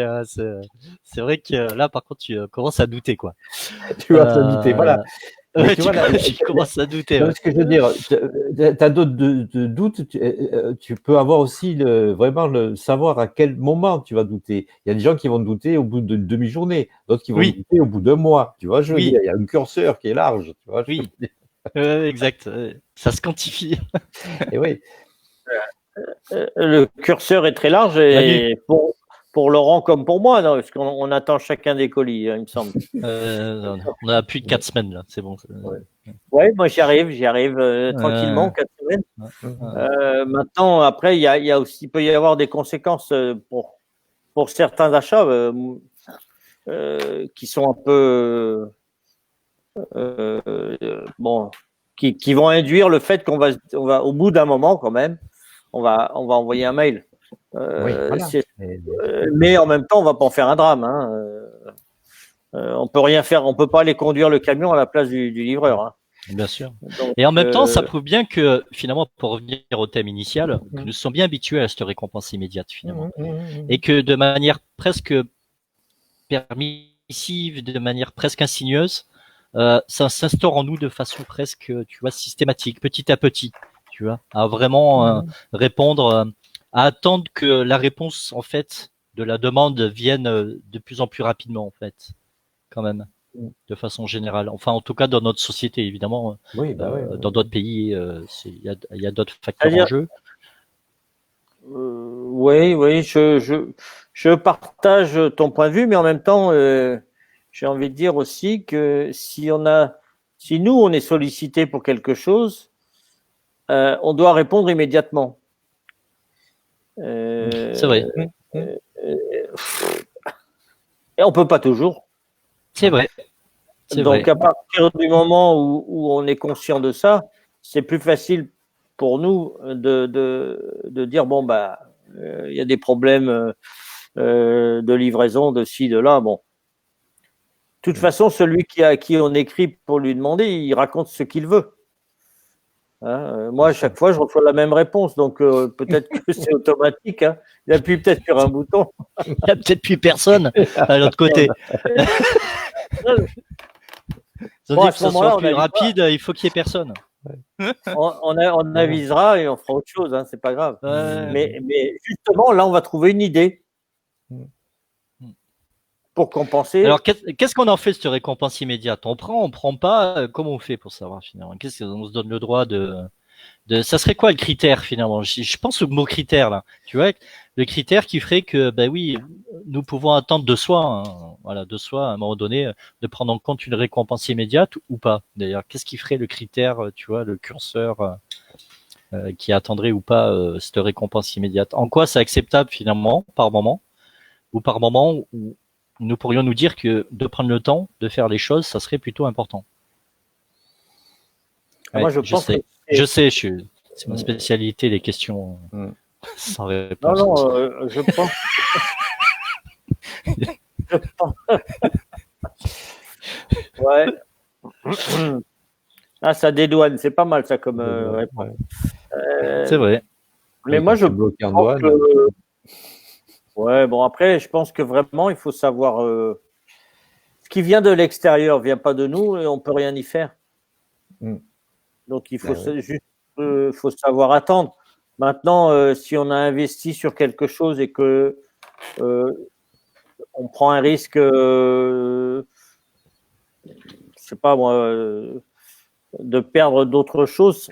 c'est vrai que là, par contre, tu commences à douter, quoi. Tu vas te douter, voilà. Ouais, tu commences à douter. Ce que je veux dire, tu as d'autres doutes, tu peux avoir aussi vraiment le savoir à quel moment tu vas douter. Il y a des gens qui vont douter au bout d'une demi-journée, d'autres qui vont douter au bout d'un mois. Tu vois, je veux dire, il y a un curseur qui est large. Tu vois, exact. Ça se quantifie. Et oui. Le curseur est très large et pour Laurent comme pour moi, non, parce qu'on attend chacun des colis, il me semble. On a plus de 4 semaines là, c'est bon. Ouais, moi j'y arrive tranquillement, 4 semaines. Maintenant, après, il peut y avoir des conséquences pour certains achats qui sont un peu qui vont induire le fait qu'on va au bout d'un moment quand même, on va envoyer un mail. Mais en même temps, on va pas en faire un drame. On peut rien faire, on peut pas aller conduire le camion à la place du livreur. Hein. Bien sûr. Donc, et en même temps, ça prouve bien que finalement, pour revenir au thème initial, que nous sommes bien habitués à cette récompense immédiate finalement, et que de manière presque permissive, de manière presque insigneuse, ça s'instaure en nous de façon presque, tu vois, systématique, petit à petit, tu vois, à vraiment répondre. À attendre que la réponse, en fait, de la demande vienne de plus en plus rapidement, en fait, quand même, de façon générale. Enfin, en tout cas, dans notre société, évidemment. Dans d'autres pays, il y a d'autres facteurs en jeu. Oui, je partage ton point de vue, mais en même temps, j'ai envie de dire aussi que si nous, on est sollicité pour quelque chose, on doit répondre immédiatement. C'est vrai. Et on peut pas toujours. C'est vrai. Donc à partir du moment où on est conscient de ça, c'est plus facile pour nous de dire bon bah il y a des problèmes de livraison de ci de là. Bon, de toute façon celui à qui on écrit pour lui demander, il raconte ce qu'il veut. Moi, à chaque fois, je reçois la même réponse, donc peut-être que c'est automatique. Hein. Il appuie peut-être sur un bouton. Il n'y a peut-être plus personne à l'autre côté. Ils ont dit que ce soit plus rapide, il faut qu'il n'y ait personne. On avisera et on fera autre chose, hein, c'est pas grave. Mais justement, là, on va trouver une idée pour compenser. Alors, qu'est-ce qu'on en fait cette récompense immédiate? On prend pas, comment on fait pour savoir finalement? Qu'est-ce qu'on se donne le droit de ça serait quoi le critère finalement? Je pense au mot critère là. Tu vois, le critère qui ferait que, ben oui, nous pouvons attendre de soi, de soi à un moment donné, de prendre en compte une récompense immédiate ou pas. D'ailleurs, qu'est-ce qui ferait le critère, tu vois, le curseur qui attendrait ou pas cette récompense immédiate? En quoi c'est acceptable finalement par moment ou par moment où nous pourrions nous dire que de prendre le temps de faire les choses, ça serait plutôt important. Moi, je sais, c'est ma spécialité, les questions sans réponse. Non, je pense. Ouais. Ça dédouane, c'est pas mal ça comme réponse. C'est vrai. Mais moi, je pense que... Ouais, bon, après, je pense que vraiment, il faut savoir ce qui vient de l'extérieur vient pas de nous et on peut rien y faire. Donc, il faut faut savoir attendre. Maintenant, si on a investi sur quelque chose et que on prend un risque, je sais pas moi, de perdre d'autres choses,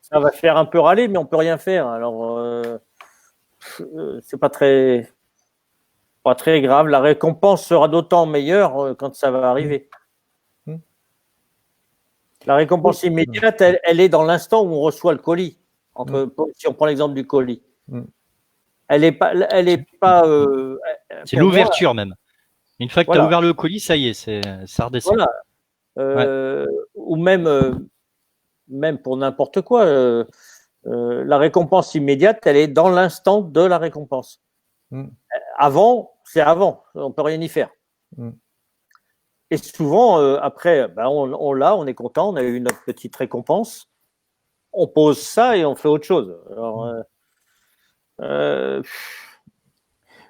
ça va faire un peu râler, mais on peut rien faire. Alors, c'est pas très grave. La récompense sera d'autant meilleure quand ça va arriver. La récompense immédiate, elle est dans l'instant où on reçoit le colis. Si on prend l'exemple du colis, elle est pas. C'est l'ouverture même. Une fois que tu as ouvert le colis, ça y est, ça redescend. Voilà. Ou même pour n'importe quoi. la récompense immédiate, elle est dans l'instant de la récompense. Avant, c'est avant, on peut rien y faire. Et souvent, après, on est content, on a eu notre petite récompense, on pose ça et on fait autre chose. Alors,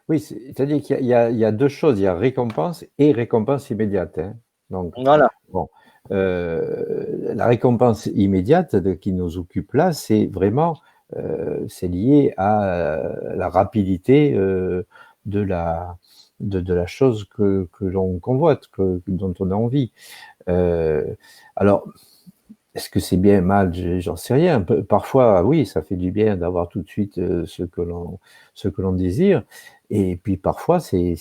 oui, c'est-à-dire qu'il y a deux choses, il y a récompense et récompense immédiate. Hein. Donc, voilà. Bon, la récompense immédiate qui nous occupe là, c'est vraiment c'est lié à la rapidité de la chose que l'on convoite, dont on a envie. Alors, est-ce que c'est bien, mal, j'en sais rien. Parfois, oui, ça fait du bien d'avoir tout de suite ce que l'on désire. Et puis parfois, c'est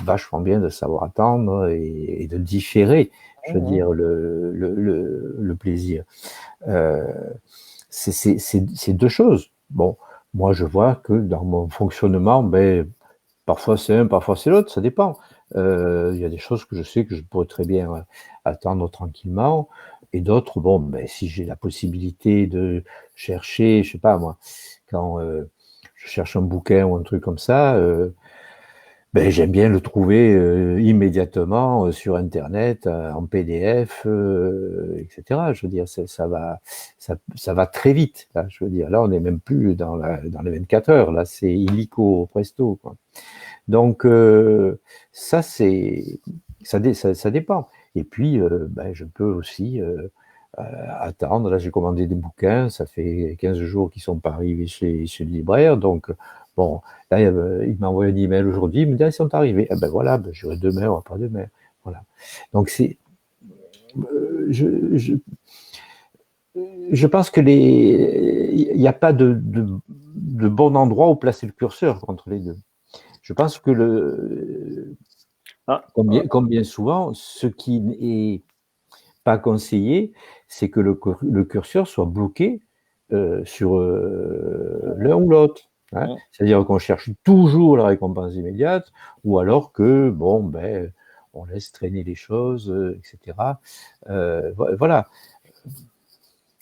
vachement bien de savoir attendre et de différer, je veux dire, le plaisir. C'est deux choses. Bon, moi, je vois que dans mon fonctionnement, parfois c'est un, parfois c'est l'autre, ça dépend. Il y a des choses que je sais que je pourrais très bien attendre tranquillement. Et d'autres, si j'ai la possibilité de chercher, je sais pas moi, quand je cherche un bouquin ou un truc comme ça, j'aime bien le trouver immédiatement sur Internet, en PDF, etc. Je veux dire, ça va très vite. Là, je veux dire, là, on n'est même plus dans les 24 heures. Là, c'est illico presto, quoi. Donc, ça dépend. Et puis, je peux aussi attendre. Là, j'ai commandé des bouquins. Ça fait 15 jours qu'ils ne sont pas arrivés chez le libraire. Donc, bon, là, il m'a envoyé un email aujourd'hui. Il me dit, ils sont arrivés. Voilà, j'irai demain ou après-demain. Voilà. Donc, je pense que il n'y a pas de bon endroit où placer le curseur entre les deux. Je pense que comme bien souvent, ce qui n'est pas conseillé, c'est que le curseur soit bloqué sur l'un ou l'autre. Hein. C'est-à-dire qu'on cherche toujours la récompense immédiate, ou alors que, on laisse traîner les choses, etc. Voilà.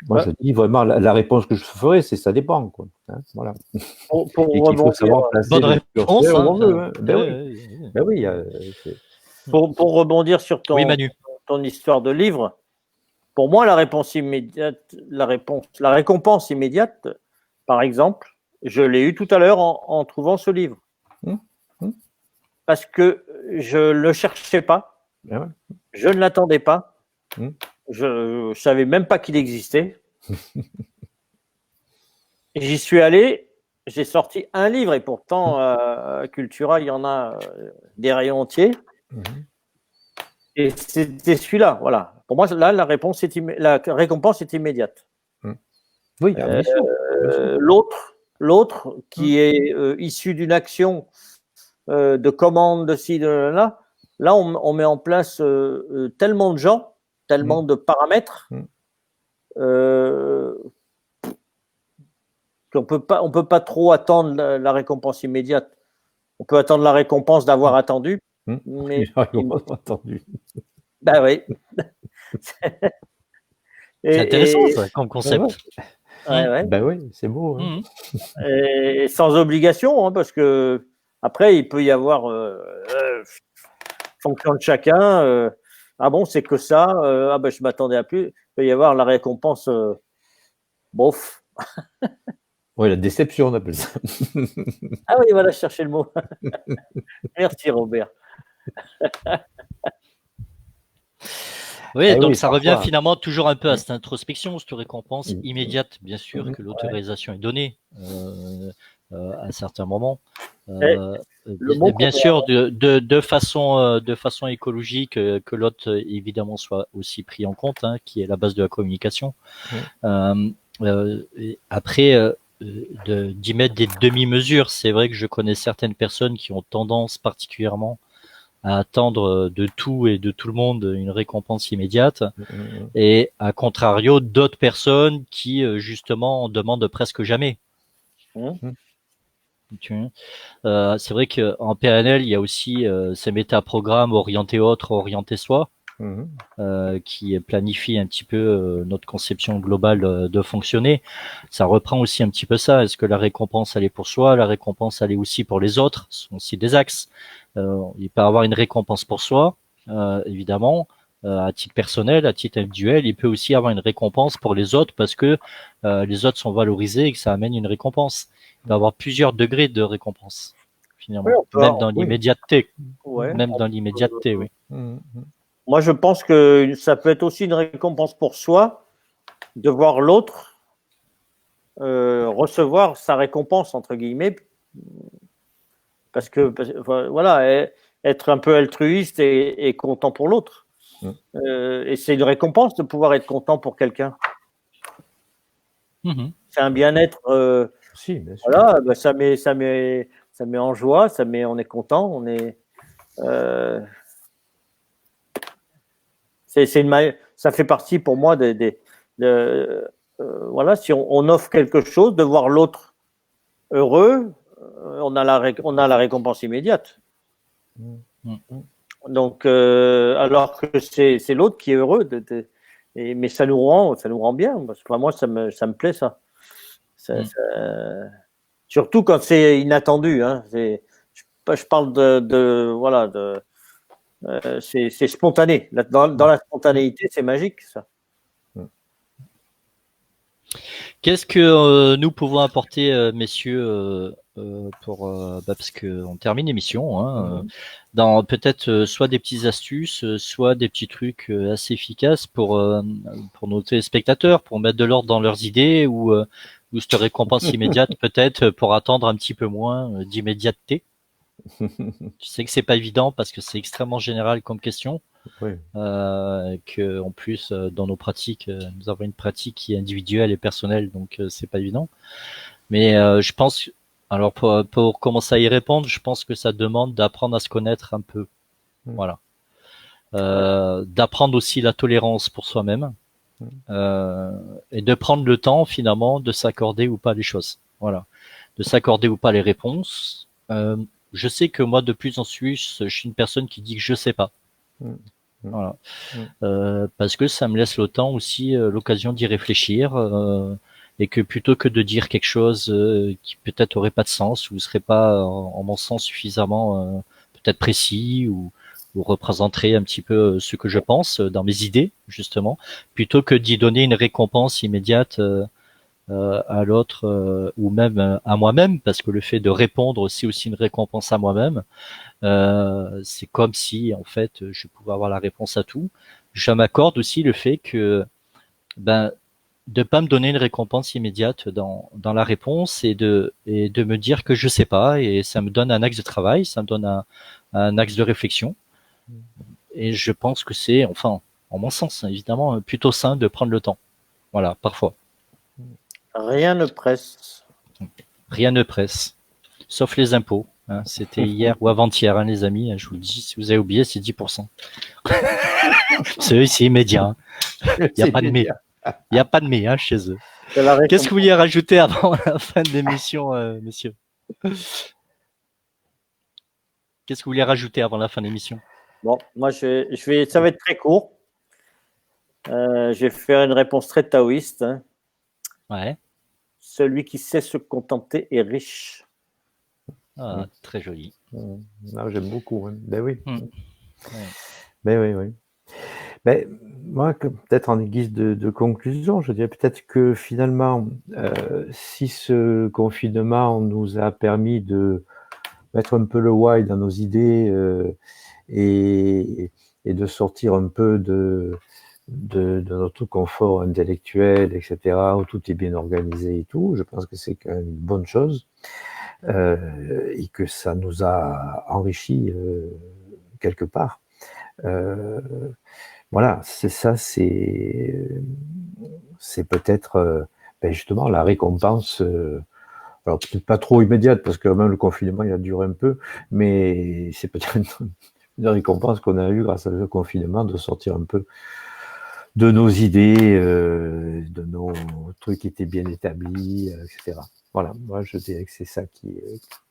Moi, je dis vraiment, la réponse que je ferai, c'est ça dépend, quoi. Hein, voilà. Pour et qu'il faut savoir placer bonne le réponse, curseur hein, où on veut. Hein. Oui. Pour rebondir sur Oui, Manu. ton histoire de livre, pour moi, la réponse immédiate, la récompense immédiate, par exemple, je l'ai eu tout à l'heure en trouvant ce livre. Parce que je ne le cherchais pas, je ne l'attendais pas, je ne savais même pas qu'il existait. J'y suis allé, j'ai sorti un livre, et pourtant, à Cultura, il y en a des rayons entiers. Et c'était celui-là, voilà. Pour moi, là, la récompense est immédiate. Oui, bien sûr. L'autre, qui est issu d'une action de commande de ci, de là, on met en place tellement de gens, tellement de paramètres, qu'on peut pas trop attendre la récompense immédiate. On peut attendre la récompense d'avoir attendu. Mais attendu. Oui. C'est intéressant, ça, comme concept. Oui, c'est beau. Hein. Et sans obligation, hein, parce que après, il peut y avoir fonction de chacun. C'est que ça. Je m'attendais à plus. Il peut y avoir la récompense. Bof. Oui, la déception, on appelle ça. Ah oui, voilà, chercher le mot. Merci, Robert. Oui, donc ça revient finalement toujours un peu à cette introspection, cette récompense immédiate, bien sûr, que l'autorisation est donnée à certains moments. Bien sûr, de façon écologique, que l'autre évidemment soit aussi pris en compte, hein, qui est la base de la communication. Après, d'y mettre des demi-mesures, c'est vrai que je connais certaines personnes qui ont tendance particulièrement à attendre de tout et de tout le monde une récompense immédiate, et à contrario d'autres personnes qui justement en demandent presque jamais. C'est vrai qu'en PNL il y a aussi ces métaprogrammes orientés autres, orientés soi. qui planifie un petit peu notre conception globale de fonctionner. Ça reprend aussi un petit peu ça. Est-ce que la récompense elle est pour soi, la récompense elle est aussi pour les autres? Ce sont aussi des axes. Il peut y avoir une récompense pour soi, évidemment, à titre personnel, à titre individuel. Il peut aussi avoir une récompense pour les autres parce que les autres sont valorisés et que ça amène une récompense. Il peut y avoir plusieurs degrés de récompense, finalement, même dans l'immédiateté. Ouais. Même dans l'immédiateté, oui. Moi, je pense que ça peut être aussi une récompense pour soi de voir l'autre recevoir sa récompense, entre guillemets, parce que voilà, être un peu altruiste et content pour l'autre. Et c'est une récompense de pouvoir être content pour quelqu'un. C'est un bien-être. Voilà, bah, ça met en joie, on est content, on est. Ça fait partie pour moi voilà, si on offre quelque chose, de voir l'autre heureux, on a la récompense immédiate. Donc, alors que c'est l'autre qui est heureux, mais ça nous rend bien. Parce que moi, ça me plaît ça. Surtout quand c'est inattendu. Hein. Je parle voilà, c'est spontané. Dans la spontanéité, c'est magique, ça. Qu'est-ce que nous pouvons apporter, messieurs, parce qu'on termine l'émission, hein, dans peut-être soit des petites astuces, soit des petits trucs assez efficaces pour nos téléspectateurs, pour mettre de l'ordre dans leurs idées ou cette récompense immédiate peut-être pour attendre un petit peu moins d'immédiateté. Tu sais que c'est pas évident parce que c'est extrêmement général comme question. Oui. Que en plus dans nos pratiques, nous avons une pratique qui est individuelle et personnelle, donc c'est pas évident. Mais je pense, alors pour commencer à y répondre, je pense que ça demande d'apprendre à se connaître un peu. Voilà. D'apprendre aussi la tolérance pour soi-même et de prendre le temps finalement de s'accorder ou pas les choses. Voilà. De s'accorder ou pas les réponses. Je sais que moi de plus en plus, je suis une personne qui dit que je sais pas. Voilà. Parce que ça me laisse le temps aussi, l'occasion d'y réfléchir, et que plutôt que de dire quelque chose qui peut-être aurait pas de sens ou serait pas en mon sens suffisamment peut-être précis ou représenterait un petit peu ce que je pense dans mes idées justement, plutôt que d'y donner une récompense immédiate à l'autre ou même à moi-même, parce que le fait de répondre c'est aussi une récompense à moi-même. C'est comme si en fait je pouvais avoir la réponse à tout. Je m'accorde aussi le fait que de pas me donner une récompense immédiate dans la réponse et de me dire que je sais pas, et ça me donne un axe de travail, ça me donne un axe de réflexion. Et je pense que c'est, enfin, en mon sens, évidemment, plutôt sain de prendre le temps. Voilà, parfois. Rien ne presse. Rien ne presse. Sauf les impôts. Hein. C'était hier ou avant-hier, hein, les amis. Je vous le dis, si vous avez oublié, c'est 10%. C'est immédiat. Il n'y a pas de mais. Il n'y a pas de mais hein, chez eux. Qu'est-ce que vous vouliez rajouter avant la fin de l'émission, monsieur? Qu'est-ce que vous vouliez rajouter avant la fin de l'émission? Bon, moi, ça va être très court. Je vais faire une réponse très taoïste. Hein. Ouais. Celui qui sait se contenter est riche. Ah, très joli. Non, j'aime beaucoup. Hein. Ben oui. Ouais. Ben oui, oui. Ben, moi, peut-être en guise de conclusion, je dirais peut-être que finalement, si ce confinement nous a permis de mettre un peu le why dans nos idées et de sortir un peu de notre confort intellectuel, etc., où tout est bien organisé et tout, je pense que c'est quand même une bonne chose et que ça nous a enrichis quelque part. Voilà, c'est peut-être justement la récompense, alors peut-être pas trop immédiate, parce que même le confinement il a duré un peu, mais c'est peut-être une récompense qu'on a eue grâce à le confinement, de sortir un peu de nos idées, de nos trucs qui étaient bien établis, etc. Voilà, moi je dirais que c'est ça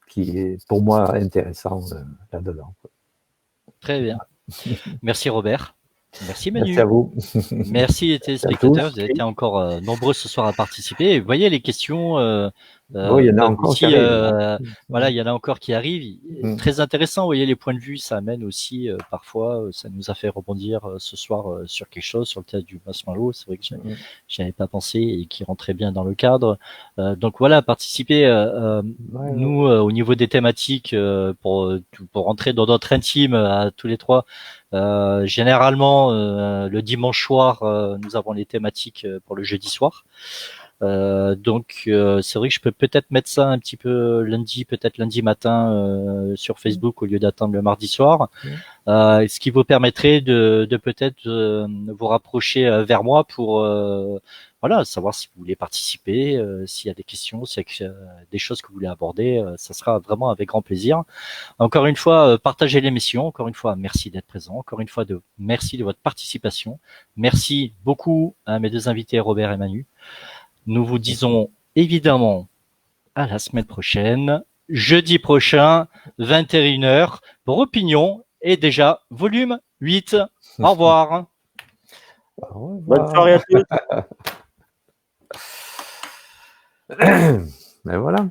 qui est pour moi intéressant là-dedans. Très bien. Merci Robert. Merci Manu. Merci à vous. Merci les téléspectateurs, vous avez été encore nombreux ce soir à participer. Et vous voyez les questions. Il y en a encore aussi, qui arrivent. voilà, il y en a encore qui arrivent. Très intéressant. Vous voyez les points de vue, ça amène aussi parfois. Ça nous a fait rebondir ce soir sur quelque chose, sur le théâtre du marshmallow. C'est vrai que j'y avais pas pensé et qui rentrait bien dans le cadre. Donc voilà, participer. Nous, au niveau des thématiques, pour rentrer dans notre intime à tous les trois. Généralement, le dimanche soir, nous avons les thématiques pour le jeudi soir. Donc c'est vrai que je peux peut-être mettre ça un petit peu lundi, peut-être lundi matin sur Facebook au lieu d'attendre le mardi soir. Ce qui vous permettrait de peut-être vous rapprocher vers moi pour voilà, savoir si vous voulez participer, s'il y a des questions, s'il y a des choses que vous voulez aborder, ça sera vraiment avec grand plaisir. Encore une fois, partagez l'émission. Encore une fois, merci d'être présent. Encore une fois, merci de votre participation. Merci beaucoup à mes deux invités, Robert et Manu. Nous vous disons évidemment à la semaine prochaine, jeudi prochain, 21h, pour Opinion et déjà volume 8. Au revoir. Bonne soirée à tous. Ben voilà.